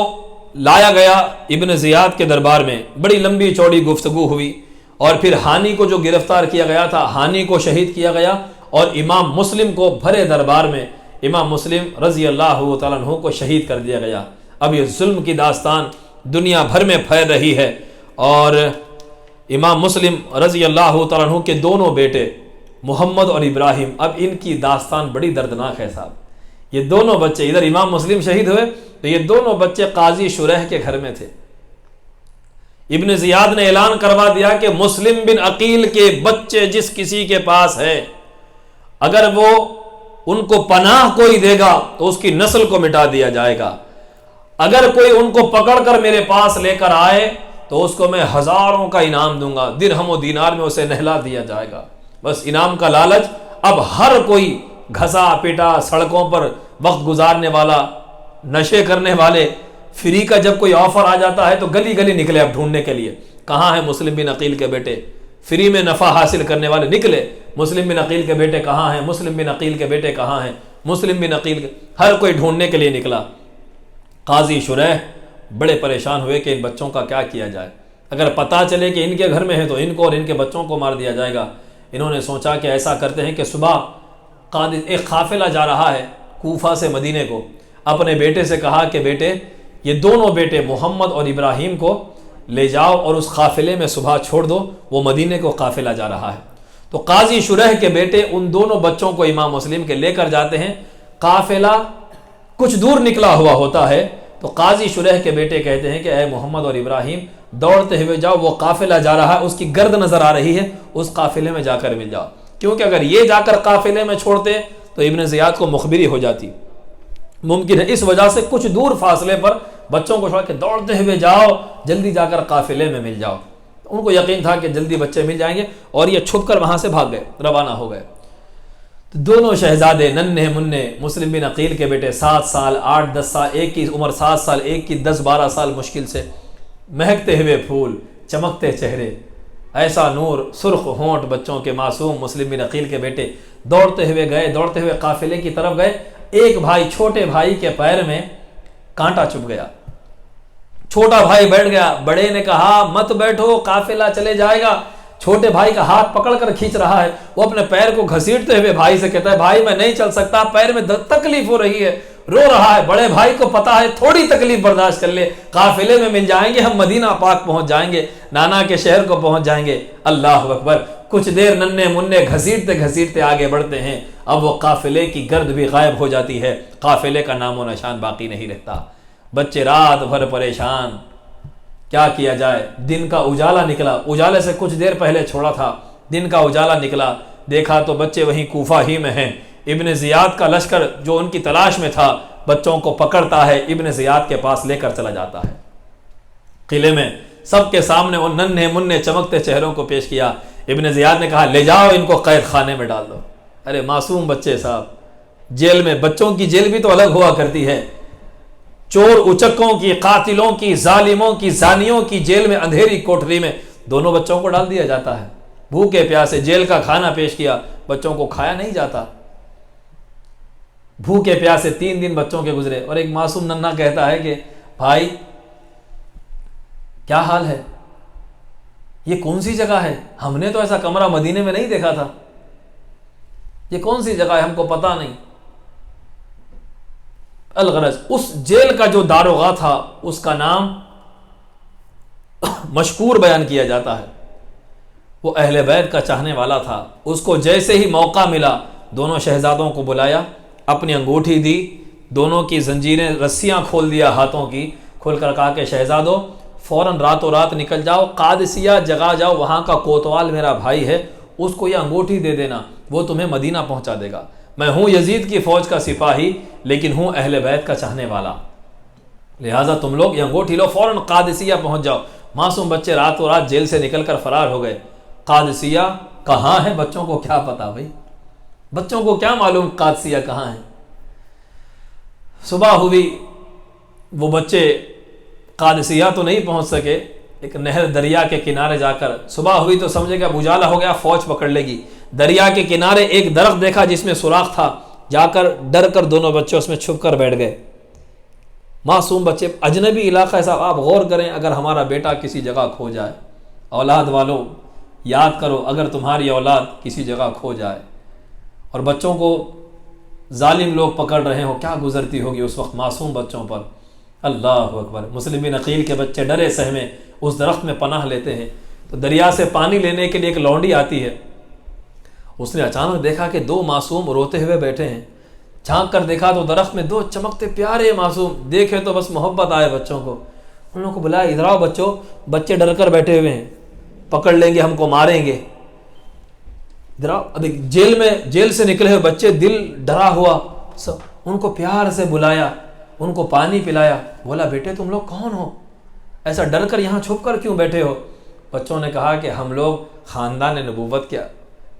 لایا گیا ابن زیاد کے دربار میں، بڑی لمبی چوڑی گفتگو ہوئی، اور پھر ہانی کو جو گرفتار کیا گیا تھا ہانی کو شہید کیا گیا، اور امام مسلم کو بھرے دربار میں امام مسلم رضی اللہ تعالیٰ عنہ کو شہید کر دیا گیا۔ اب یہ ظلم کی داستان دنیا بھر میں پھیل رہی ہے، اور امام مسلم رضی اللہ تعالیٰ عنہ کے دونوں بیٹے محمد اور ابراہیم، اب ان کی داستان بڑی دردناک ہے صاحب۔ یہ دونوں بچے، ادھر امام مسلم شہید ہوئے تو یہ دونوں بچے قاضی شریح کے گھر میں تھے۔ ابن زیاد نے اعلان کروا دیا کہ مسلم بن عقیل کے بچے جس کسی کے پاس ہے، اگر وہ ان کو پناہ کوئی دے گا تو اس کی نسل کو مٹا دیا جائے گا، اگر کوئی ان کو پکڑ کر میرے پاس لے کر آئے تو اس کو میں ہزاروں کا انعام دوں گا، درہم و دینار میں اسے نہلا دیا جائے گا۔ بس انعام کا لالچ، اب ہر کوئی گھسا پیٹا، سڑکوں پر وقت گزارنے والا، نشے کرنے والے، فری کا جب کوئی آفر آ جاتا ہے تو گلی گلی نکلے اب ڈھونڈنے کے لیے کہاں ہے مسلم بن عقیل کے بیٹے، فری میں نفع حاصل کرنے والے نکلے، مسلم بن عقیل کے بیٹے کہاں ہیں، مسلم بن عقیل کے بیٹے کہاں ہیں، مسلم بن عقیل کے، ہر کوئی ڈھونڈنے کے لیے نکلا۔ قاضی شریح بڑے پریشان ہوئے کہ ان بچوں کا کیا کیا جائے، اگر پتہ چلے کہ ان کے گھر میں ہیں تو ان کو اور ان کے بچوں کو مار دیا جائے گا۔ انہوں نے سوچا کہ ایسا کرتے ہیں کہ صبح ایک قافلہ جا رہا ہے کوفہ سے مدینے کو، اپنے بیٹے سے کہا کہ بیٹے یہ دونوں بیٹے محمد اور ابراہیم کو لے جاؤ اور اس قافلے میں صبح چھوڑ دو، وہ مدینے کو قافلہ جا رہا ہے۔ تو قاضی شریح کے بیٹے ان دونوں بچوں کو امام مسلم کے لے کر جاتے ہیں، قافلہ کچھ دور نکلا ہوا ہوتا ہے تو قاضی شریح کے بیٹے کہتے ہیں کہ اے محمد اور ابراہیم دوڑتے ہوئے جاؤ، وہ قافلہ جا رہا ہے، اس کی گرد نظر آ رہی ہے، اس قافلے میں جا کر مل جاؤ، کیونکہ اگر یہ جا کر قافلے میں چھوڑتے تو ابن زیاد کو مخبری ہو جاتی، ممکن ہے اس وجہ سے کچھ دور فاصلے پر بچوں کو چھوڑ کے دوڑتے ہوئے جاؤ، جلدی جا کر قافلے میں مل جاؤ۔ ان کو یقین تھا کہ جلدی بچے مل جائیں گے، اور یہ چھپ کر وہاں سے بھاگ گئے، روانہ ہو گئے۔ تو دونوں شہزادے ننھے منھے مسلم بن عقیل کے بیٹے 7 سال 8-10 سال، ایک کی عمر 7 سال، ایک کی 10-12 سال مشکل سے، مہکتے ہوئے پھول، چمکتے چہرے، ایسا نور، سرخ ہونٹ بچوں کے معصوم مسلم بن عقیل کے بیٹے دوڑتے ہوئے گئے، دوڑتے ہوئے قافلے کی طرف گئے۔ ایک بھائی چھوٹے بھائی کے پیر میں کانٹا چبھ گیا، چھوٹا بھائی بیٹھ گیا، بڑے نے کہا مت بیٹھو قافلہ چلے جائے گا، چھوٹے بھائی کا ہاتھ پکڑ کر کھینچ رہا ہے، وہ اپنے پیر کو گھسیٹتے ہوئے بھائی سے کہتا ہے بھائی میں نہیں چل سکتا، پیر میں تکلیف ہو رہی ہے، رو رہا ہے۔ بڑے بھائی کو پتا ہے تھوڑی تکلیف برداشت کر لے، قافلے میں مل جائیں گے، ہم مدینہ پاک پہنچ جائیں گے، نانا کے شہر کو پہنچ جائیں گے۔ اللہ اکبر، کچھ دیر ننھے منھے گھسیٹتے گھسیٹتے آگے بڑھتے ہیں، اب وہ قافلے کی گرد بھی غائب ہو جاتی ہے، قافلے کا نام و نشان باقی نہیں رہتا۔ بچے رات بھر پریشان، کیا کیا جائے؟ دن کا اجالا نکلا، اجالے سے کچھ دیر پہلے چھوڑا تھا، دن کا اجالا نکلا، دیکھا تو بچے وہیں کوفہ ہی میں ہیں، ابن زیاد کا لشکر جو ان کی تلاش میں تھا بچوں کو پکڑتا ہے، ابن زیاد کے پاس لے کر چلا جاتا ہے۔ قلعے میں سب کے سامنے ان ننھے منھے چمکتے چہروں کو پیش کیا۔ ابن زیاد نے کہا لے جاؤ ان کو قید خانے میں ڈال دو۔ ارے معصوم بچے صاحب، جیل میں، بچوں کی جیل بھی تو الگ ہوا کرتی ہے، چور اچکوں کی، قاتلوں کی، ظالموں کی، زانیوں کی جیل میں، اندھیری کوٹری میں دونوں بچوں کو ڈال دیا جاتا ہے۔ بھوکے پیاسے جیل کا کھانا پیش کیا، بچوں کو کھایا نہیں جاتا۔ بھوکے پیاسے 3 دن بچوں کے گزرے، اور ایک معصوم ننھا کہتا ہے کہ بھائی کیا حال ہے، یہ کون سی جگہ ہے؟ ہم نے تو ایسا کمرہ مدینے میں نہیں دیکھا تھا، یہ کون سی جگہ ہے، ہم کو پتہ نہیں۔ الغرض اس جیل کا جو داروغہ تھا اس کا نام مشکور بیان کیا جاتا ہے، وہ اہل بیت کا چاہنے والا تھا۔ اس کو جیسے ہی موقع ملا دونوں شہزادوں کو بلایا، اپنی انگوٹھی دی، دونوں کی زنجیریں، رسیاں کھول دیا ہاتھوں کی، کھول کر کہا کہ شہزادوں فوراً راتوں رات نکل جاؤ، قادسیہ جگہ جاؤ، وہاں کا کوتوال میرا بھائی ہے، اس کو یہ انگوٹھی دے دینا، وہ تمہیں مدینہ پہنچا دے گا۔ میں ہوں یزید کی فوج کا سپاہی لیکن ہوں اہل بیت کا چاہنے والا، لہٰذا تم لوگ یہ انگوٹھی لو، فوراً قادسیہ پہنچ جاؤ۔ معصوم بچے راتوں رات جیل سے نکل کر فرار ہو گئے۔ قادسیہ کہاں ہے بچوں کو کیا پتا بھائی، بچوں کو کیا معلوم قادسیہ کہاں ہے۔ صبح ہوئی، وہ بچے قادسیہ تو نہیں پہنچ سکے، ایک نہر دریا کے کنارے جا کر، صبح ہوئی تو سمجھے کہ اب اجالا ہو گیا، فوج پکڑ لے گی۔ دریا کے کنارے ایک درخت دیکھا جس میں سوراخ تھا، جا کر ڈر کر دونوں بچے اس میں چھپ کر بیٹھ گئے۔ معصوم بچے، اجنبی علاقہ ہے صاحب، آپ غور کریں اگر ہمارا بیٹا کسی جگہ کھو جائے، اولاد والوں یاد کرو اگر تمہاری اولاد کسی جگہ کھو جائے اور بچوں کو ظالم لوگ پکڑ رہے ہوں، کیا گزرتی ہوگی اس وقت معصوم بچوں پر۔ اللہ اکبر۔ مسلم بن عقیل کے بچے ڈرے سہمے اس درخت میں پناہ لیتے ہیں، تو دریا سے پانی لینے کے لیے ایک لونڈی آتی ہے، اس نے اچانک دیکھا کہ 2 معصوم روتے ہوئے بیٹھے ہیں، جھانک کر دیکھا تو درخت میں 2 چمکتے پیارے معصوم، دیکھے تو بس محبت آئے بچوں کو، ان لوگوں کو بلایا ادھر آؤ بچوں، بچے ڈر کر بیٹھے ہوئے ہیں، پکڑ لیں گے ہم کو ماریں گے، ادھر آؤ۔ ابھی جیل سے نکلے ہوئے بچے دل ڈرا ہوا، سب ان کو پیار سے بلایا، ان کو پانی پلایا، بولا بیٹے تم لوگ کون ہو، ایسا ڈر کر یہاں چھپ کر کیوں بیٹھے ہو؟ بچوں نے کہا کہ ہم لوگ خاندان نبوت کے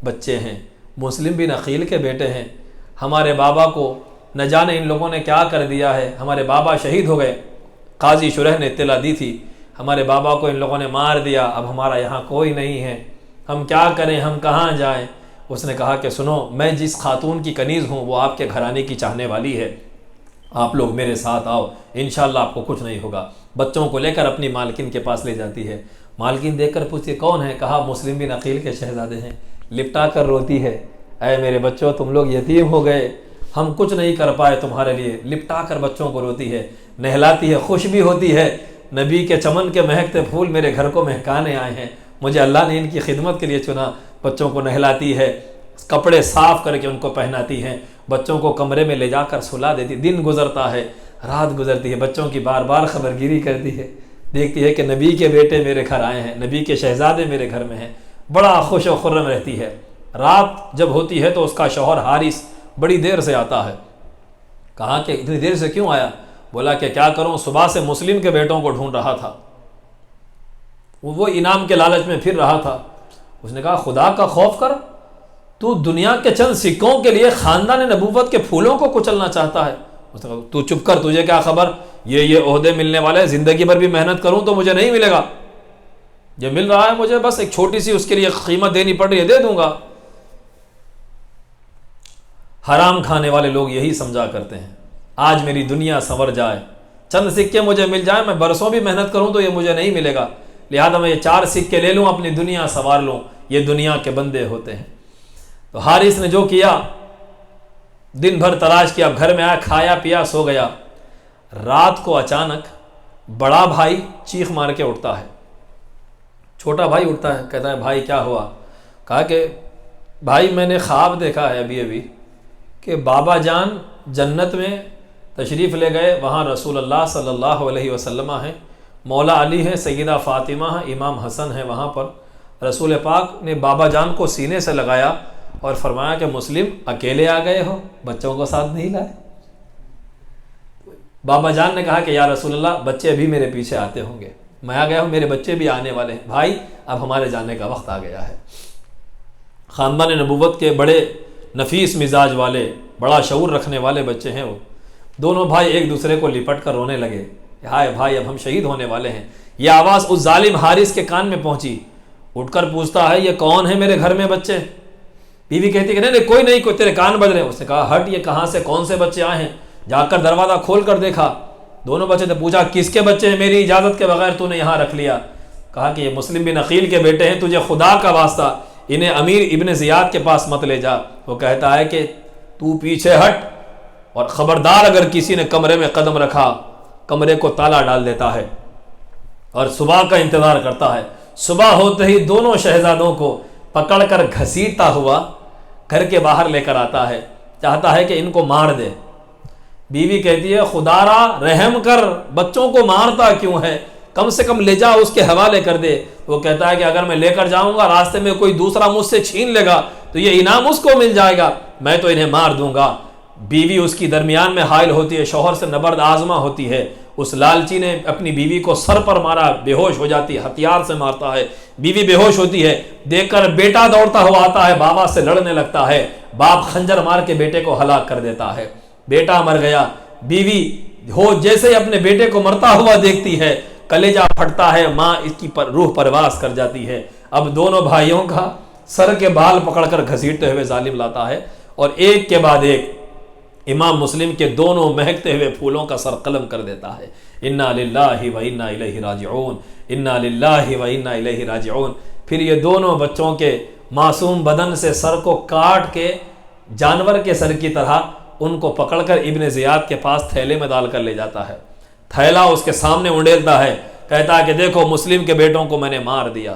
بچے ہیں، مسلم بن عقیل کے بیٹے ہیں، ہمارے بابا کو نہ جانے ان لوگوں نے کیا کر دیا ہے، ہمارے بابا شہید ہو گئے، قاضی شرح نے اطلاع دی تھی، ہمارے بابا کو ان لوگوں نے مار دیا، اب ہمارا یہاں کوئی نہیں ہے، ہم کیا کریں، ہم کہاں جائیں؟ اس نے کہا کہ سنو، میں جس خاتون کی کنیز ہوں وہ آپ کے گھرانے کی چاہنے والی ہے، آپ لوگ میرے ساتھ آؤ، انشاءاللہ آپ کو کچھ نہیں ہوگا۔ بچوں کو لے کر اپنی مالکن کے پاس لے جاتی ہے، مالکن دیکھ کر پوچھتی کون ہے؟ کہا مسلم بن عقیل کے شہزادے ہیں، لپٹا کر روتی ہے، اے میرے بچوں تم لوگ یتیم ہو گئے، ہم کچھ نہیں کر پائے تمہارے لیے، لپٹا کر بچوں کو روتی ہے، نہلاتی ہے، خوش بھی ہوتی ہے، نبی کے چمن کے مہکتے پھول میرے گھر کو مہکانے آئے ہیں، مجھے اللہ نے ان کی خدمت کے لیے چنا، بچوں کو نہلاتی ہے، کپڑے صاف کر کے ان کو پہناتی ہیں، بچوں کو کمرے میں لے جا کر سلا دیتی، دن گزرتا ہے، رات گزرتی ہے، بچوں کی بار بار خبر گیری کرتی ہے، دیکھتی ہے کہ نبی کے بیٹے میرے گھر آئے ہیں، نبی کے شہزادے میرے گھر میں ہیں، بڑا خوش و خرم رہتی ہے۔ رات جب ہوتی ہے تو اس کا شوہر حارث بڑی دیر سے آتا ہے، کہا کہ اتنی دیر سے کیوں آیا؟ بولا کہ کیا کروں، صبح سے مسلم کے بیٹوں کو ڈھونڈ رہا تھا، وہ انعام کے لالچ میں پھر رہا تھا۔ اس نے کہا خدا کا خوف کر، تو دنیا کے چند سکوں کے لیے خاندان نبوت کے پھولوں کو کچلنا چاہتا ہے۔ اس نے کہا تو چپ کر، تجھے کیا خبر، یہ عہدے ملنے والے، زندگی بھر بھی محنت کروں تو مجھے نہیں ملے گا، یہ مل رہا ہے مجھے بس ایک چھوٹی سی اس کے لیے قیمت دینی پڑ رہی ہے، دے دوں گا۔ حرام کھانے والے لوگ یہی سمجھا کرتے ہیں، آج میری دنیا سنور جائے، چند سکے مجھے مل جائیں، میں برسوں بھی محنت کروں تو یہ مجھے نہیں ملے گا، لہذا میں یہ 4 سکے لے لوں، اپنی دنیا سنوار لوں، یہ دنیا کے بندے ہوتے ہیں۔ تو حارث نے جو کیا، دن بھر تلاش کیا، گھر میں آیا، کھایا پیا، سو گیا۔ رات کو اچانک بڑا بھائی چیخ مار کے اٹھتا ہے، چھوٹا بھائی اٹھتا ہے، کہتا ہے بھائی کیا ہوا؟ کہا کہ بھائی میں نے خواب دیکھا ہے ابھی کہ بابا جان جنت میں تشریف لے گئے، وہاں رسول اللہ صلی اللہ علیہ وسلم ہیں، مولا علی ہیں، سیدہ فاطمہ ہیں، امام حسن ہیں، وہاں پر رسول پاک نے بابا جان کو سینے سے لگایا اور فرمایا کہ مسلم اکیلے آ گئے ہو، بچوں کو ساتھ نہیں لائے؟ بابا جان نے کہا کہ یا رسول اللہ بچے ابھی میرے پیچھے آتے ہوں گے، میں آ گیا ہوں، میرے بچے بھی آنے والے ہیں، بھائی اب ہمارے جانے کا وقت آ گیا ہے۔ خاندان نبوت کے بڑے نفیس مزاج والے، بڑا شعور رکھنے والے بچے ہیں وہ دونوں بھائی، ایک دوسرے کو لپٹ کر رونے لگے، ہائے بھائی اب ہم شہید ہونے والے ہیں۔ یہ آواز اس ظالم حارث کے کان میں پہنچی، اٹھ کر پوچھتا ہے یہ کون ہے میرے گھر میں بچے؟ بیوی کہتی کہ نہیں کوئی نہیں، کوئی تیرے کان بج رہے ہیں۔ اس نے کہا ہٹ، یہ کہاں سے کون سے بچے آئے ہیں؟ جا کر دروازہ کھول کر دیکھا، دونوں بچے نے پوچھا کس کے بچے ہیں، میری اجازت کے بغیر تو نے یہاں رکھ لیا؟ کہا کہ یہ مسلم بن عقیل کے بیٹے ہیں، تجھے خدا کا واسطہ انہیں امیر ابن زیاد کے پاس مت لے جا۔ وہ کہتا ہے کہ تو پیچھے ہٹ، اور خبردار اگر کسی نے کمرے میں قدم رکھا کمرے کو تالا ڈال دیتا ہے اور صبح کا انتظار کرتا ہے۔ صبح ہوتے ہی دونوں شہزادوں کو پکڑ کر گھسیٹتا ہوا گھر کے باہر لے کر آتا ہے، چاہتا ہے کہ ان کو مار دے۔ بیوی کہتی ہے خدا را رحم کر، بچوں کو مارتا کیوں ہے، کم سے کم لے جا اس کے حوالے کر دے۔ وہ کہتا ہے کہ اگر میں لے کر جاؤں گا راستے میں کوئی دوسرا مجھ سے چھین لے گا تو یہ انعام اس کو مل جائے گا، میں تو انہیں مار دوں گا۔ بیوی اس کی درمیان میں حائل ہوتی ہے، شوہر سے نبرد آزما ہوتی ہے۔ اس لالچی نے اپنی بیوی کو سر پر مارا، بے ہوش ہو جاتی ہے، ہتھیار سے مارتا ہے، بیوی بے ہوش ہوتی ہے۔ دیکھ کر بیٹا دوڑتا ہوا آتا ہے، بابا سے لڑنے لگتا ہے، باپ خنجر مار کے بیٹے کو ہلاک کر دیتا ہے۔ بیٹا مر گیا، بیوی ہو جیسے ہی اپنے بیٹے کو مرتا ہوا دیکھتی ہے کلیجہ پھٹتا ہے، ماں اس کی روح پرواز کر جاتی ہے۔ اب دونوں بھائیوں کا سر کے بال پکڑ کر گھسیٹتے ہوئے ظالم لاتا ہے اور ایک کے بعد ایک امام مسلم کے دونوں مہکتے ہوئے پھولوں کا سر قلم کر دیتا ہے۔ انا للہ و انا الیہ راجعون، انا للہ و انا الیہ راجعون۔ پھر یہ دونوں بچوں کے معصوم بدن سے سر کو کاٹ کے جانور کے سر کی طرح ان کو پکڑ کر ابن زیاد کے پاس تھیلے میں ڈال کر لے جاتا ہے۔ تھیلا اس کے سامنے انڈیلتا ہے، کہتا ہے کہ دیکھو مسلم کے بیٹوں کو میں نے مار دیا۔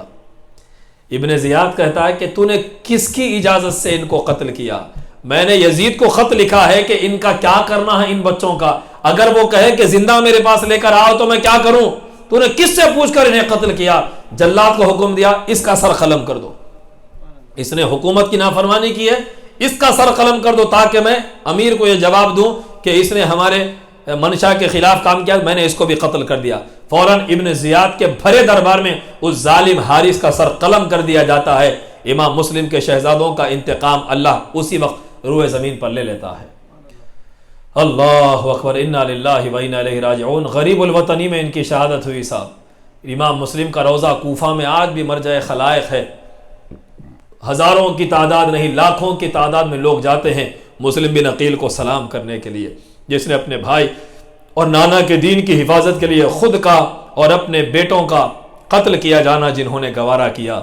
ابن زیاد کہتا ہے کہ تو نے کس کی اجازت سے ان کو قتل کیا؟ میں نے یزید کو خط لکھا ہے کہ ان کا کیا کرنا ہے، ان بچوں کا، اگر وہ کہے کہ زندہ میرے پاس لے کر آؤ تو میں کیا کروں؟ تو نے کس سے پوچھ کر انہیں قتل کیا؟ جلاد کو حکم دیا اس کا سر قلم کر دو، اس نے حکومت کی نافرمانی کی ہے، اس کا سر قلم کر دو تاکہ میں امیر کو یہ جواب دوں کہ اس نے ہمارے منشا کے خلاف کام کیا، میں نے اس کو بھی قتل کر دیا۔ فوراً ابن زیاد کے بھرے دربار میں اس ظالم حارث کا سر قلم کر دیا جاتا ہے۔ امام مسلم کے شہزادوں کا انتقام اللہ اسی وقت روئے زمین پر لے لیتا ہے۔ اللہ اکبر، انا للہ و انا الیہ راجعون۔ غریب الوطنی میں ان کی شہادت ہوئی صاحب۔ امام مسلم کا روضہ کوفہ میں آج بھی مرجع خلائق ہے، ہزاروں کی تعداد نہیں لاکھوں کی تعداد میں لوگ جاتے ہیں مسلم بن عقیل کو سلام کرنے کے لیے، جس نے اپنے بھائی اور نانا کے دین کی حفاظت کے لیے خود کا اور اپنے بیٹوں کا قتل کیا جانا جنہوں نے گوارا کیا،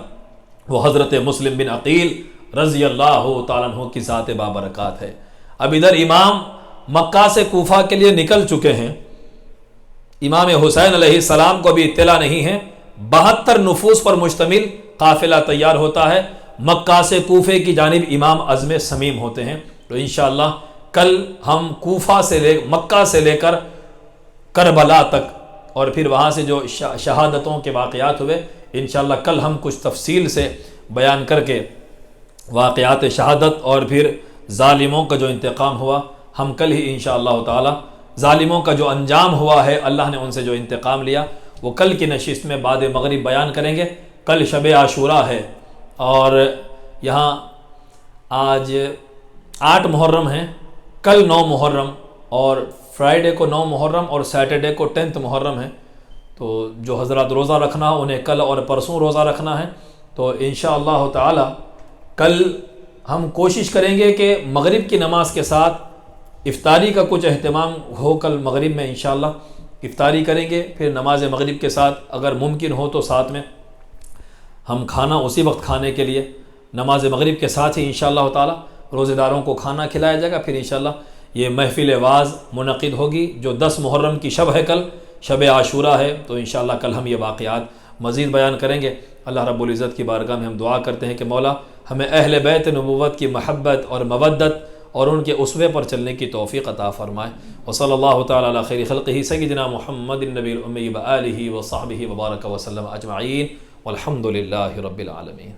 وہ حضرت مسلم بن عقیل رضی اللہ تعالیٰ عنہ کی ذات بابرکات ہے۔ اب ادھر امام مکہ سے کوفہ کے لیے نکل چکے ہیں، امام حسین علیہ السلام کو بھی اطلاع نہیں ہے، 72 نفوس پر مشتمل قافلہ تیار ہوتا ہے، مکہ سے کوفے کی جانب امام عزم سمیم ہوتے ہیں۔ تو انشاءاللہ کل ہم کوفہ سے مکہ سے لے کر کربلا تک اور پھر وہاں سے جو شہادتوں کے واقعات ہوئے انشاءاللہ کل ہم کچھ تفصیل سے بیان کر کے واقعات شہادت اور پھر ظالموں کا جو انتقام ہوا ہم کل ہی انشاءاللہ تعالی ظالموں کا جو انجام ہوا ہے، اللہ نے ان سے جو انتقام لیا، وہ کل کی نشست میں بعد مغرب بیان کریں گے۔ کل شب عاشوراء ہے اور یہاں آج 8 محرم ہیں، کل 9 محرم اور فرائیڈے کو 9 محرم اور سیٹرڈے کو 10 محرم ہے۔ تو جو حضرات روزہ رکھنا ہے انہیں کل اور پرسوں روزہ رکھنا ہے۔ تو انشاءاللہ تعالی کل ہم کوشش کریں گے کہ مغرب کی نماز کے ساتھ افطاری کا کچھ اہتمام ہو، کل مغرب میں انشاءاللہ افطاری کریں گے، پھر نماز مغرب کے ساتھ اگر ممکن ہو تو ساتھ میں ہم کھانا اسی وقت کھانے کے لیے نماز مغرب کے ساتھ ہی انشاءاللہ تعالی روزے داروں کو کھانا کھلایا جائے گا۔ پھر انشاءاللہ یہ محفل واعظ منعقد ہوگی جو 10 محرم کی شب ہے، کل شب عاشوراء ہے، تو انشاءاللہ کل ہم یہ واقعات مزید بیان کریں گے۔ اللہ رب العزت کی بارگاہ میں ہم دعا کرتے ہیں کہ مولا ہمیں اہل بیت نبوت کی محبت اور مودت اور ان کے اسوے پر چلنے کی توفیق عطا فرمائے۔ وصلی اللہ تعالی علی خیر خلقہ سیدنا محمد النبی الامی وآلہ وصحبہ وبارک وسلم اجمعین، والحمد للہ رب العالمین۔